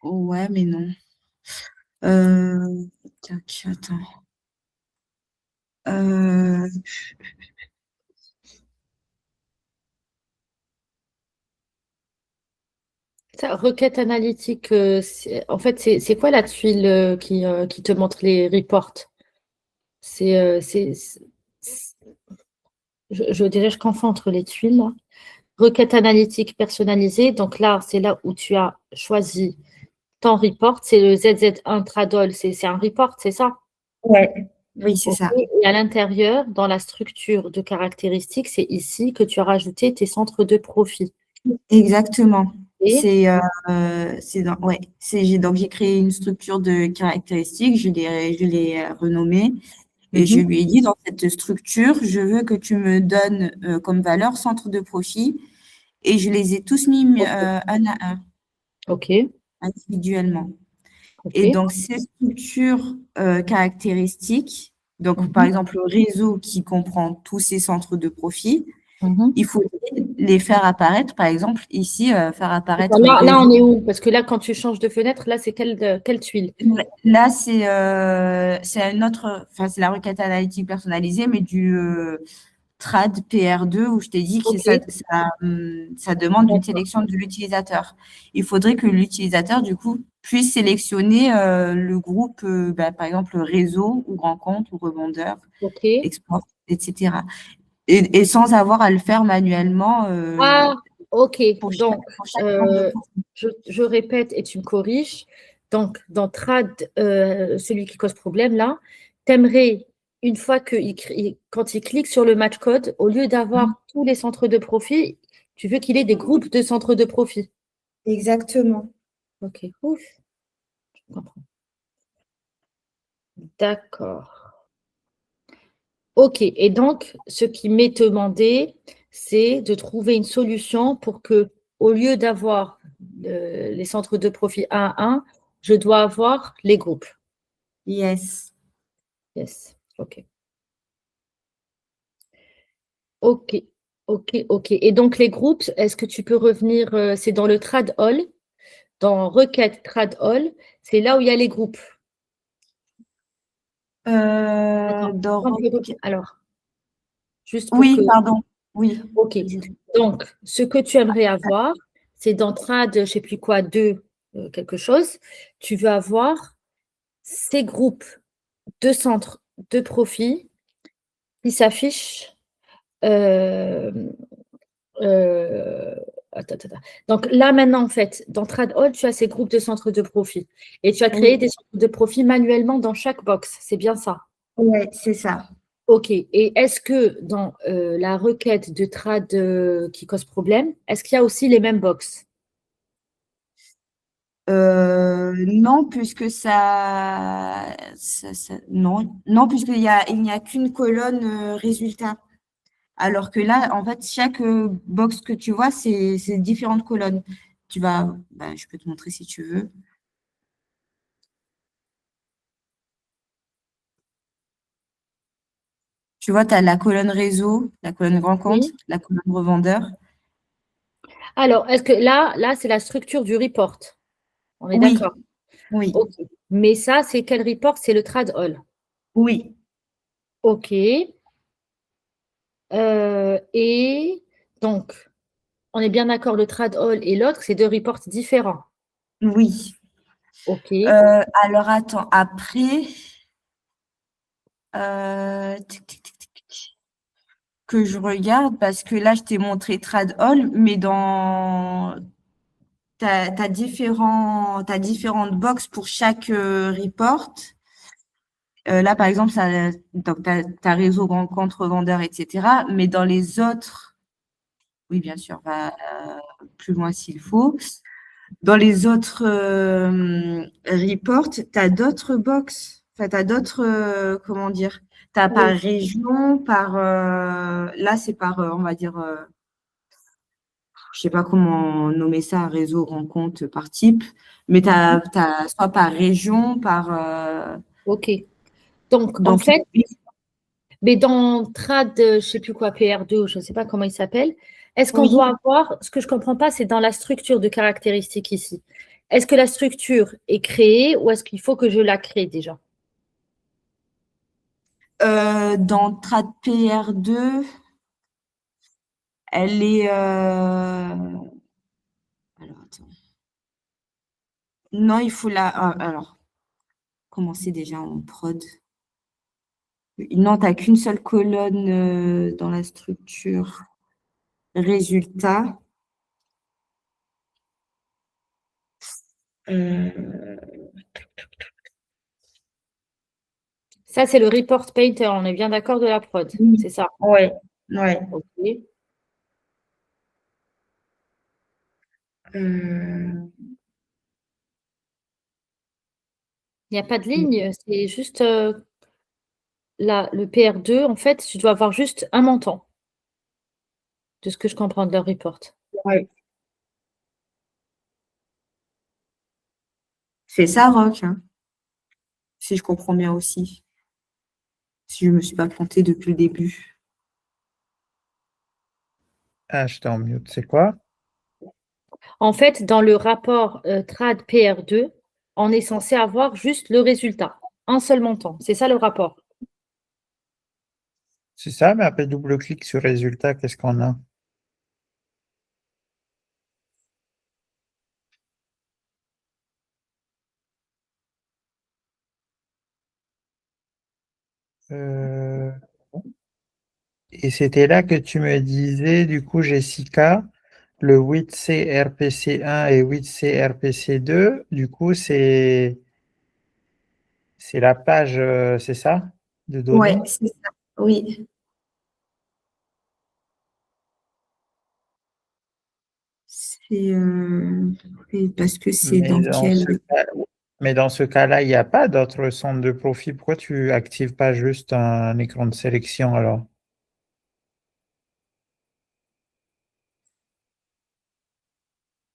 ouais, mais non. Tac, attends. Euh, Ça, requête analytique, en fait, c'est quoi la tuile qui te montre les reports? C'est, déjà, je confonds entre les tuiles, là. Requête analytique personnalisée. Donc là, c'est là où tu as choisi ton report. C'est le ZZ1 Tradol. C'est un report, c'est ça? ouais. Oui, c'est Ok. ça. Et à l'intérieur, dans la structure de caractéristiques, c'est ici que tu as rajouté tes centres de profit. Exactement. Et Ouais, donc j'ai créé une structure de caractéristiques, je l'ai renommée et je lui ai dit dans cette structure, je veux que tu me donnes comme valeur centre de profit et je les ai tous mis un à un OK, individuellement. Et OK. donc ces structures caractéristiques, donc par Mhm, exemple le réseau qui comprend tous ces centres de profit, mhm. il faut les faire apparaître, par exemple ici, faire Attends, apparaître là, réseau. on est où? Parce que là, quand tu changes de fenêtre, là, c'est quelle tuile? Là, c'est un autre, enfin, c'est la requête analytique personnalisée, mais du TRAD PR2 où je t'ai dit que OK, ça demande une d'accord. sélection de l'utilisateur. Il faudrait que l'utilisateur, du coup, puisse sélectionner le groupe, par exemple, réseau ou grand compte ou revendeur, OK. export, etc. Et sans avoir à le faire manuellement Ah, OK. pour Donc, chaque centre de profit. je répète et tu me corriges. Donc, dans trad, celui qui cause problème, là, t'aimerais, une fois quand il clique sur le match code, au lieu d'avoir tous les centres de profit, tu veux qu'il ait des groupes de centres de profit. Exactement. Ok, ouf, je comprends. D'accord. Ok, et donc, ce qui m'est demandé, c'est de trouver une solution pour que, au lieu d'avoir les centres de profit 1 à 1, je dois avoir les groupes. Yes. Yes, ok. Ok, ok, ok. Et donc, les groupes, est-ce que tu peux revenir, c'est dans le trad all, dans requête trad all, c'est là où il y a les groupes. Attends, Dans alors, juste pour que. Oui, pardon. Oui. Ok. Donc, ce que tu aimerais avoir, c'est dans trad, je ne sais plus quoi, 2, quelque chose, tu veux avoir ces groupes de centres de profit qui s'affichent. euh, euh, attends, attends, attends. Donc là, maintenant, en fait, dans TradAll, tu as ces groupes de centres de profit. Et tu as créé Oui. des centres de profit manuellement dans chaque box. C'est bien ça. Ouais, c'est ça. OK. Et est-ce que dans la requête de trad qui cause problème, est-ce qu'il y a aussi les mêmes box? Non, puisque non, il n'y a qu'une colonne résultat. Alors que là, en fait, chaque box que tu vois, c'est différentes colonnes. Je peux te montrer si tu veux. Tu vois, tu as la colonne réseau, la colonne grand compte, Oui. la colonne revendeur. Alors, est-ce que là, c'est la structure du report? On est Oui, d'accord. oui, OK. Mais ça, c'est quel report? C'est le TradAll. oui, OK. Et donc, on est bien d'accord, le TradAll et l'autre, c'est deux reports différents. oui. OK. Alors attends, après, que je regarde, parce que là, je t'ai montré TradAll, mais t'as différentes boxes pour chaque report. Là, par exemple, donc, t'as réseau grand compte, revendeur, etc. Mais dans les autres, oui, bien sûr, va plus loin s'il faut. Dans les autres reports, tu as d'autres box. Enfin, tu as d'autres, comment dire, tu as par Oui. région, là, c'est par, on va dire, je sais pas comment nommer ça, réseau, rencontre, par type, mais tu as, soit par région, OK. Donc, en donc, fait, mais dans Trad, je ne sais plus quoi, PR2, ou je ne sais pas comment il s'appelle, est-ce qu'on oui, doit avoir, ce que je ne comprends pas, c'est dans la structure de caractéristiques ici. Est-ce que la structure est créée ou est-ce qu'il faut que je la crée déjà? dans Trad PR2, elle est, alors, attends. Non, il faut alors, comment c'est déjà en prod? Non, tu n'as qu'une seule colonne dans la structure résultat. Euh, Ça, c'est le report painter, on est bien d'accord de la prod, oui, c'est ça. ouais, ouais. OK. Il Euh, n'y a pas de ligne, c'est juste le PR2, en fait, tu dois avoir juste un montant, de ce que je comprends de leur report. ouais. C'est ça, Rock, hein, si je comprends bien aussi. Si je ne me suis pas plantée depuis le début. Ah, j'étais en mute. C'est quoi? En fait, dans le rapport TRAD PR2, on est censé avoir juste le résultat, un seul montant. C'est ça le rapport. C'est ça, mais après double-clic sur résultat, qu'est-ce qu'on a? Euh, Et c'était là que tu me disais, du coup, Jessica, le 8C RPC1 et 8C RPC2, du coup, c'est la page, c'est ça, de Ouais, données? c'est ça. Oui. C'est parce que c'est Mais dans dans quel. ce cas, mais dans ce cas-là, il n'y a pas d'autres centres de profit. Pourquoi tu actives pas juste un écran de sélection alors?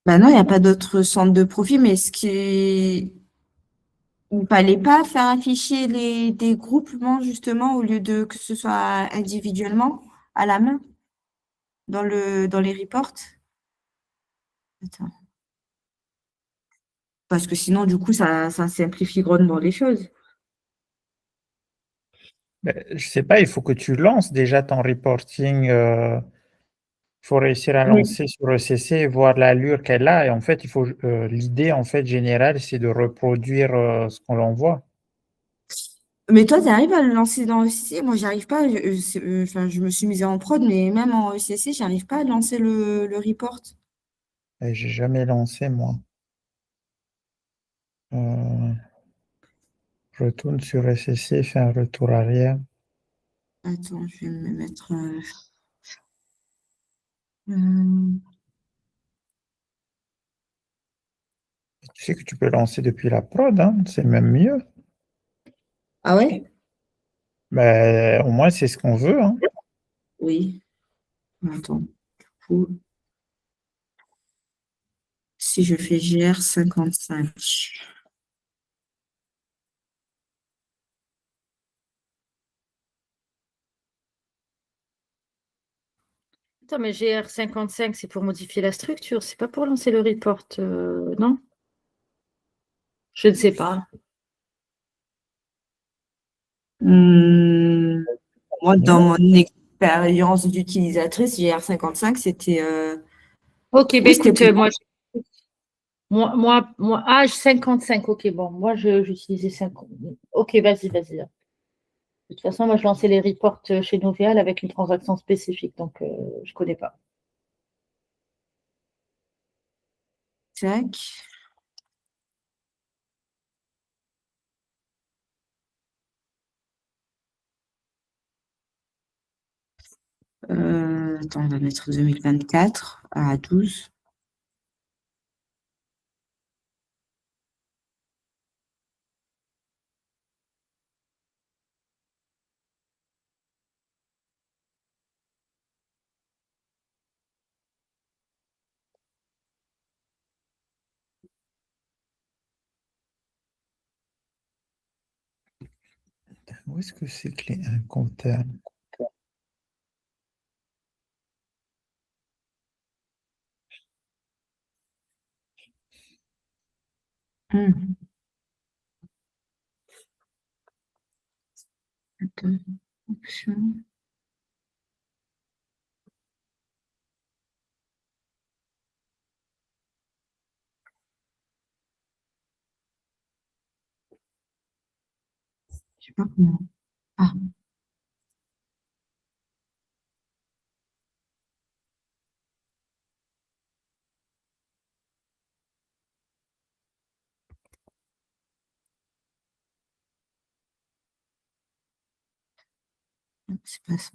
Bah non, il n'y a pas d'autres centres de profit, mais il ne fallait pas faire afficher des groupements justement au lieu de que ce soit individuellement à la main dans les reports. Attends. Parce que sinon, du coup, ça simplifie grandement les choses. Je sais pas, il faut que tu lances déjà ton reporting. Il faut réussir à Oui. lancer sur ECC et voir l'allure qu'elle a. Et en fait, l'idée en fait générale, c'est de reproduire ce qu'on l'envoie. Mais toi, tu arrives à le lancer dans ECC? Moi, j'y arrive pas. Enfin, je me suis mise en prod, mais même en ECC, j'arrive pas à lancer le report. Et j'ai jamais lancé moi. Euh, je retourne sur ECC, fais un retour arrière. Attends, je vais me mettre. Euh, Tu sais que tu peux lancer depuis la prod, hein, c'est même mieux. Ah ouais? Mais au moins, c'est ce qu'on veut, hein. Oui. Attends. Du coup, si je fais GR55. Attends, mais GR55, c'est pour modifier la structure, c'est pas pour lancer le report, non? Je ne sais pas. Moi, dans Non. mon expérience d'utilisatrice, GR55, c'était. Ok, ben Oui, c'était écoute, pour. moi, âge 55, ok, bon, moi, j'utilisais 50. Ok, vas-y. De toute façon, moi, je lançais les reports chez Novéal avec une transaction spécifique, donc je ne connais pas. Tac. Attends, on va mettre 2024 à 12. Où est-ce que c'est que les incomptables? Hum, Attends, option. Je sais pas comment. Ah, c'est pas ça.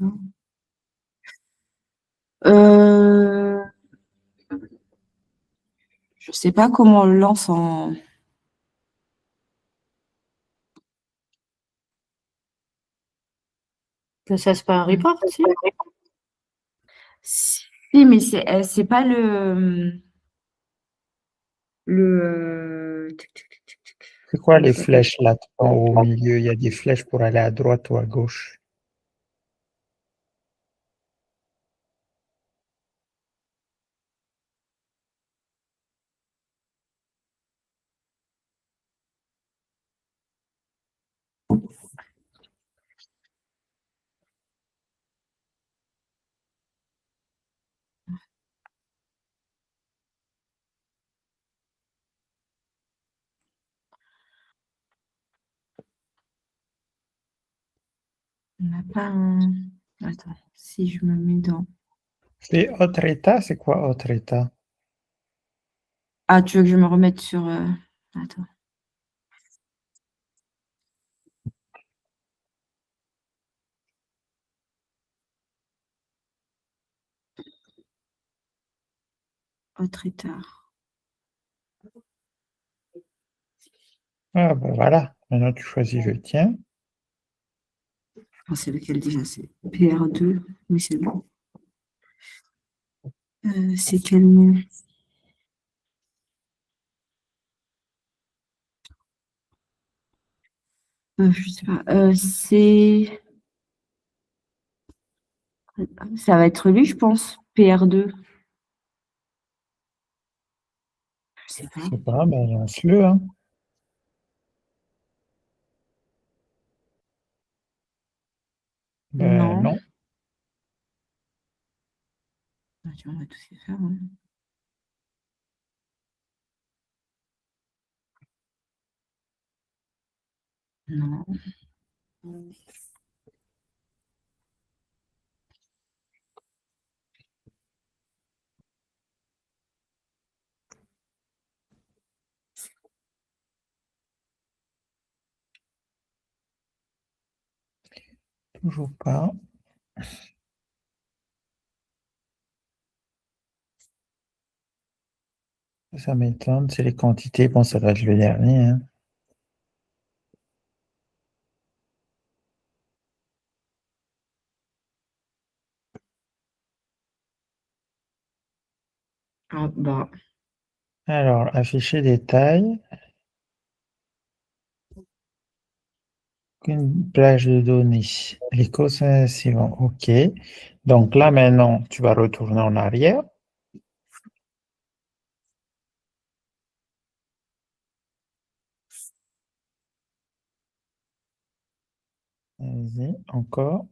Euh, je sais pas comment on le lance en. Que ça, c'est pas un report, si? Si, mais c'est pas le. C'est quoi Comment les ça s'appelle? flèches là en haut au milieu? Il y a des flèches pour aller à droite ou à gauche. On n'a pas un. Attends, si je me mets dans. Et autre état, c'est quoi autre état? Ah, tu veux que je me remette sur... Attends. Autre état. Ah ben voilà, maintenant tu choisis le tien. Ah, c'est lequel déjà? C'est PR2. Oui, c'est bon. C'est quel nom? Je sais pas. Ça va être lui, je pense. PR2. Je sais pas. Je sais pas, mais lance-le, hein. Ben Non. non, Ah, tu vois, on va tous les faire, hein. Non. toujours pas. Ça m'étonne, c'est les quantités. Bon, ça va être le dernier, hein. Ah, bah. Alors, afficher des tailles. Une plage de données. Les causes suivantes. OK. Donc là, maintenant, tu vas retourner en arrière. Vas-y, encore.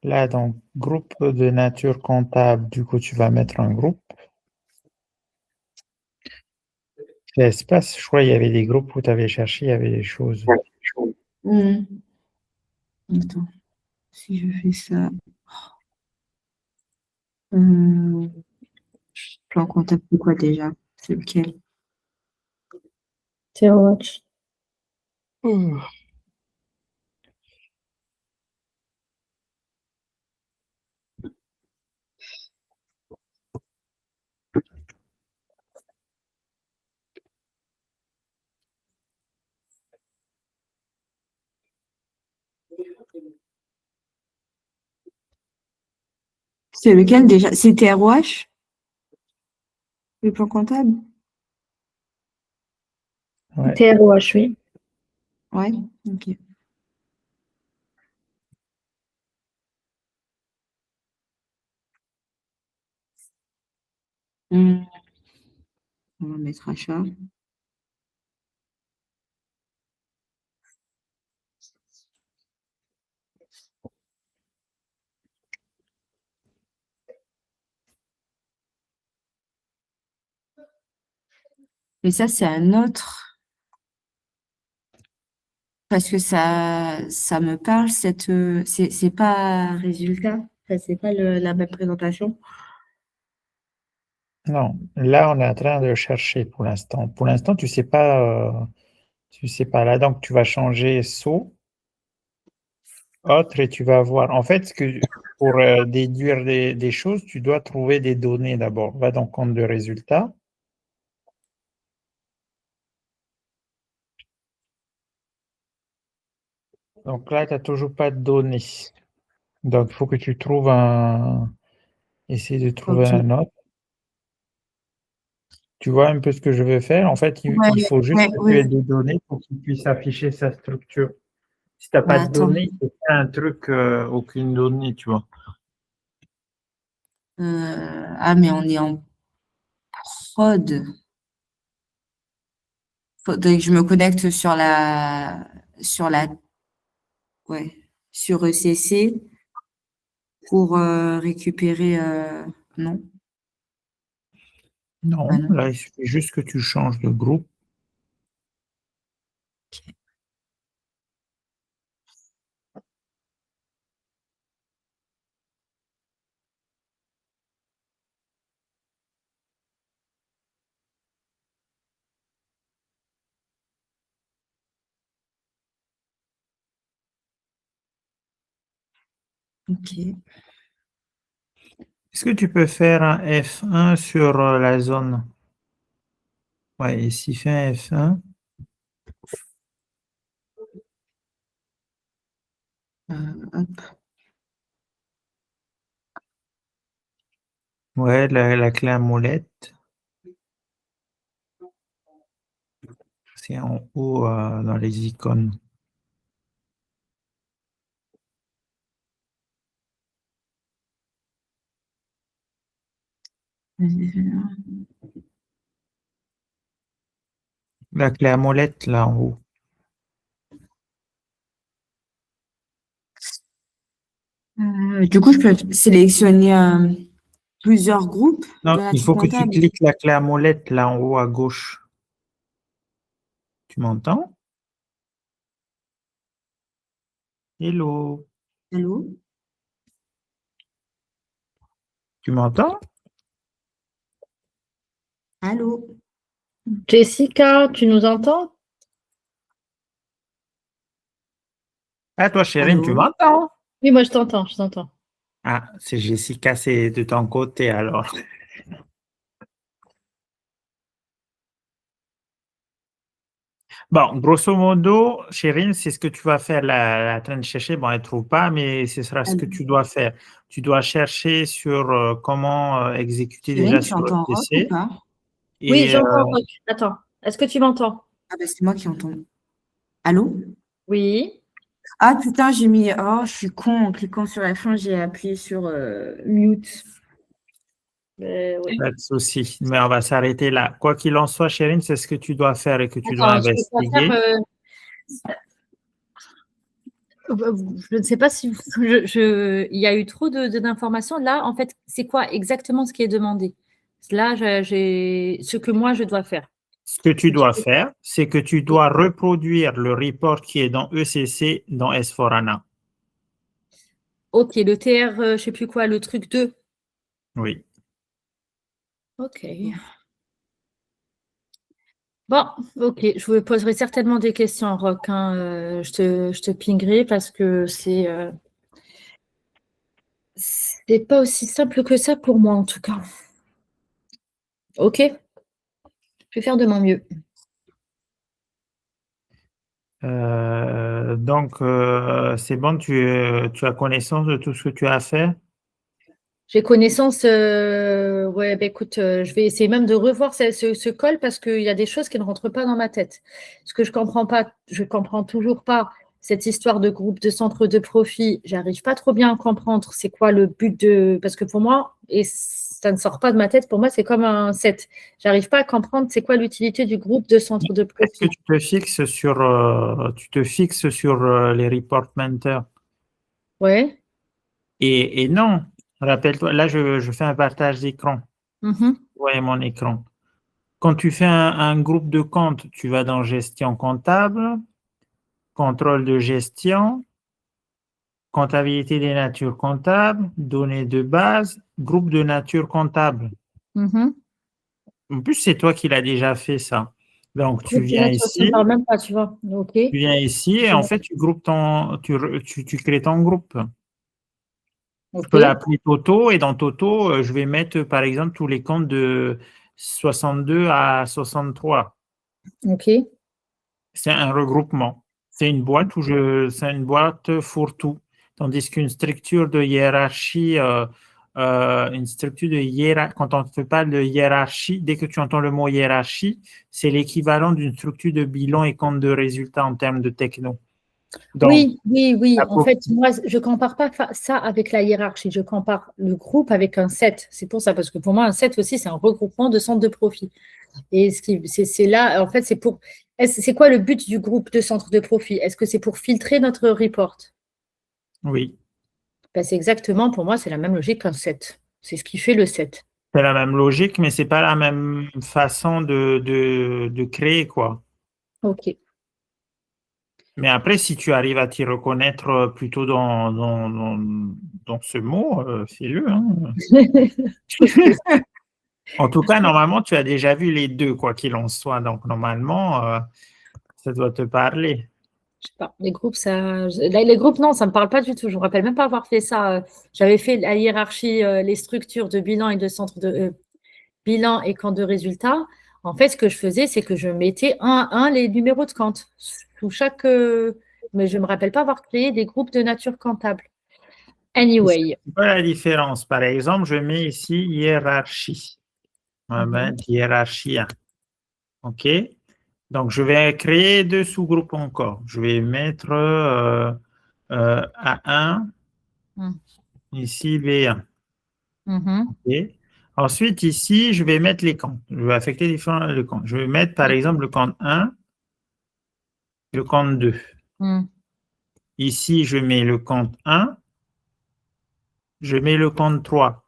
Là, dans groupe de nature comptable, du coup, tu vas mettre un groupe. L'espace, je crois, il y avait des groupes où tu avais cherché, il y avait des choses. Attends. Si je fais ça. Euh, Plan comptable, c'est quoi déjà? C'est lequel? TeaWatch. Ouh. C'est lequel déjà? C'est TROH? Le plan comptable? Ouais. TROH, oui. Ouais, ok. On va mettre achat. Mais ça, c'est un autre. Parce que ça me parle, c'est pas résultat. Enfin, c'est pas la même présentation. Non, là, on est en train de chercher pour l'instant. Pour l'instant, tu sais pas, tu sais pas. Là, donc, tu vas changer saut, autre, et tu vas voir. En fait, pour déduire des choses, tu dois trouver des données d'abord. Va dans compte de résultats. Donc là, tu n'as toujours pas de données. Donc, il faut que tu trouves un. Essayer de trouver Ok. un autre. Tu vois un peu ce que je veux faire? En fait, Ouais, il faut juste ouais, que tu ouais. aies des données pour qu'il puisse afficher sa structure. Si tu n'as pas Bah, de attends. données, c'est pas un truc, aucune donnée, tu vois. Ah, mais on est en prod. Faudrait que je me connecte ouais, sur ECC pour récupérer. Non, ah Non, non. là, il suffit juste que tu changes de groupe. Ok. Est-ce que tu peux faire un F1 sur la zone? Ouais, ici, fais un F1. Hop. Ouais, la clé à molette. C'est en haut dans les icônes. Vas-y, fais-le. La clé à molette, là, en haut. Du coup, je peux sélectionner plusieurs groupes Non, de il nature faut que tu comptable. cliques la clé à molette, là, en haut à gauche. Tu m'entends? Hello, Allô? tu m'entends? Allô? Jessica, tu nous entends? Ah, toi, Chérine, tu Allô? m'entends? Oui, moi je t'entends, je t'entends. Ah, c'est Jessica, c'est de ton côté, alors. Bon, grosso modo, Chérine, c'est ce que tu vas faire. La train de chercher, bon, elle ne trouve pas, mais ce sera ce que Allô? tu dois faire. Tu dois chercher sur comment exécuter Cyril, déjà tu sur le entends Rock ou PC. pas? Oui, Et j'entends, Roch. Attends, est-ce que tu m'entends? Ah bah c'est moi qui entends. Allô? Oui. Ah putain, j'ai mis. Oh, je suis con. En cliquant sur la fin, j'ai appuyé sur mute. Oui. pas de souci, mais on va s'arrêter là. Quoi qu'il en soit, Chérine, c'est ce que tu dois faire et que tu dois Attends, je peux pas faire. investiguer. Je ne sais pas si il y a eu trop d'informations. Là, en fait, c'est quoi exactement ce qui est demandé? Là, j'ai ce que moi je dois faire. Ce que tu dois faire, c'est que tu dois reproduire le report qui est dans ECC dans S4HANA. Ok, le TR, je sais plus quoi, le truc 2. Oui. Ok. Bon, ok, je vous poserai certainement des questions, Rock, hein. Je te pingerai parce que c'est pas aussi simple que ça pour moi, en tout cas. Ok, je vais faire de mon mieux. C'est bon, tu as connaissance de tout ce que tu as fait? J'ai connaissance, ouais, bah, écoute, je vais essayer même de revoir ce call parce qu'il y a des choses qui ne rentrent pas dans ma tête. Ce que je comprends pas, je comprends toujours pas cette histoire de groupe de centre de profit. J'arrive pas trop bien à comprendre c'est quoi le but de. Parce que pour moi, et ça ne sort pas de ma tête, pour moi, c'est comme un set. J'arrive pas à comprendre c'est quoi l'utilité du groupe de centre de Est-ce que profit. tu te fixes sur les report mentors? Ouais. Et non, rappelle-toi, là, je fais un partage d'écran. Mhm. Vous voyez mon écran. Quand tu fais un groupe de comptes, tu vas dans gestion comptable, contrôle de gestion, comptabilité des natures comptables, données de base, groupe de nature comptable. Mhm. En plus, c'est toi qui l'as déjà fait ça. Donc, tu Groupe de viens nature, ça me ici, parle même pas, tu vois. Ok. et en fait, tu groupes tu crées ton groupe. Je Ok. peux l'appeler Toto et dans Toto, je vais mettre par exemple tous les comptes de 62 à 63. Ok. C'est un regroupement. C'est une boîte fourre-tout. Tandis qu'une structure de hiérarchie, quand on te parle de hiérarchie, dès que tu entends le mot hiérarchie, c'est l'équivalent d'une structure de bilan et compte de résultats en termes de techno. Donc, Oui, oui, oui. la En fait, moi, je compare pas ça avec la hiérarchie. Je compare le groupe avec un set. C'est pour ça, parce que pour moi, un set aussi, c'est un regroupement de centres de profit. Et c'est là, en fait, c'est quoi le but du groupe de centres de profit? Est-ce que c'est pour filtrer notre report? oui, Ben, c'est exactement, pour moi, c'est la même logique qu'un set. C'est ce qui fait le set. c'est la même logique, mais c'est pas la même façon de créer, quoi. Ok. Mais après, si tu arrives à t'y reconnaître plutôt dans ce mot, fais-le, hein. En tout cas, normalement, tu as déjà vu les deux, quoi qu'il en soit. Donc, normalement, ça doit te parler. Je sais pas, les groupes, les groupes, non, ça me parle pas du tout. Je me rappelle même pas avoir fait ça. J'avais fait la hiérarchie, les structures de bilan et de centre de bilan et camp de résultats. En fait, ce que je faisais, c'est que je mettais un à un les numéros de compte sous chaque. Mais je me rappelle pas avoir créé des groupes de nature comptable. Anyway. C'est quoi la différence? Par exemple, je mets ici hiérarchie. On va mettre hiérarchie 1. OK? Donc, je vais créer 2 sous-groupes encore. Je vais mettre A1, ici B1. OK? Ensuite, ici, je vais mettre les comptes. Je vais affecter différents les comptes. Je vais mettre, par exemple, le compte 1, le compte 2. Ici, je mets le compte 1, je mets le compte 3.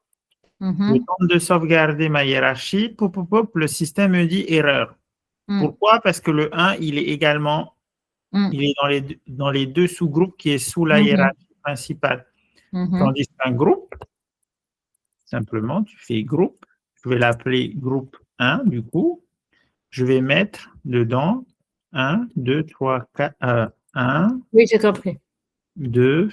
Je tente de sauvegarder ma hiérarchie. Le système me dit erreur. Pourquoi? Parce que le 1, il est également il est dans les 2 sous-groupes qui est sous la hiérarchie principale. Tandis qu'un groupe, simplement, tu fais groupe. Je vais l'appeler groupe 1, du coup. Je vais mettre dedans 1, 2, 3, 4, 1, Oui, j'ai compris. 2,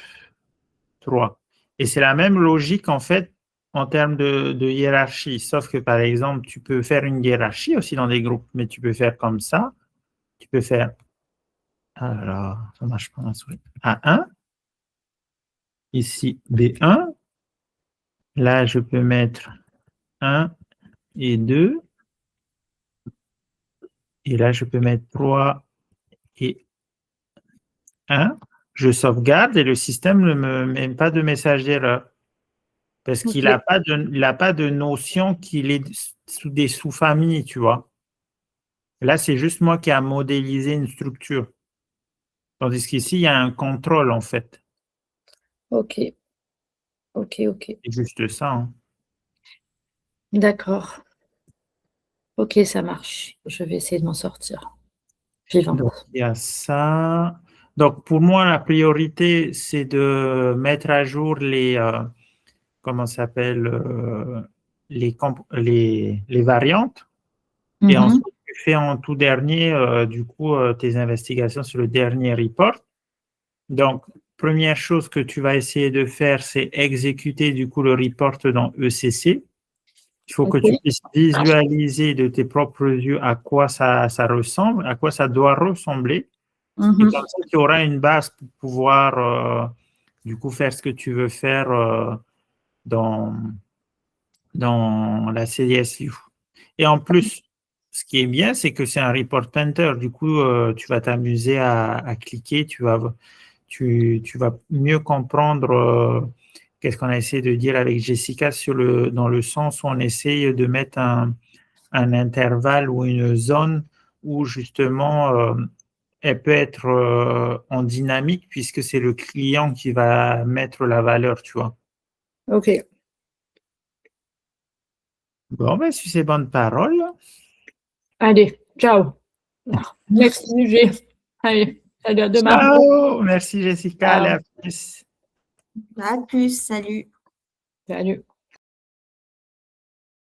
3. Et c'est la même logique, en fait, en termes de hiérarchie. Sauf que, par exemple, tu peux faire une hiérarchie aussi dans des groupes, mais tu peux faire comme ça. Tu peux faire, alors, ça marche pas ma souris. A1, ici B1. Là, je peux mettre 1 et 2. Et là, je peux mettre 3 et 1. Je sauvegarde et le système ne me met pas de message d'erreur. Parce qu'il n'a pas de notion qu'il est sous des sous-familles, tu vois. Là, c'est juste moi qui a modélisé une structure. Tandis qu'ici, il y a un contrôle, en fait. Ok. C'est juste ça. Hein. D'accord. Ok, ça marche. Je vais essayer de m'en sortir. Vivant. Donc, il y a ça. Donc, pour moi, la priorité, c'est de mettre à jour les, comment ça s'appelle, les variantes. Et ensuite, tu fais en tout dernier, du coup, tes investigations sur le dernier report. Donc, première chose que tu vas essayer de faire, c'est exécuter, du coup, le report dans ECC. Il faut que tu puisses visualiser de tes propres yeux à quoi ça ressemble, à quoi ça doit ressembler. Et comme ça, tu auras une base pour pouvoir, du coup, faire ce que tu veux faire dans la CDSU. Et en plus, ce qui est bien, c'est que c'est un report painter. Du coup, tu vas t'amuser à cliquer, tu vas mieux comprendre qu'est-ce qu'on a essayé de dire avec Jessica dans le sens où on essaye de mettre un intervalle ou une zone où justement elle peut être en dynamique puisque c'est le client qui va mettre la valeur, tu vois. Ok. Bon, ben, sur ces bonnes paroles. Allez, ciao. Next sujet. Allez, salut, à demain. Ciao. Merci Jessica. Ciao. Allez, à plus. À plus, salut. Salut.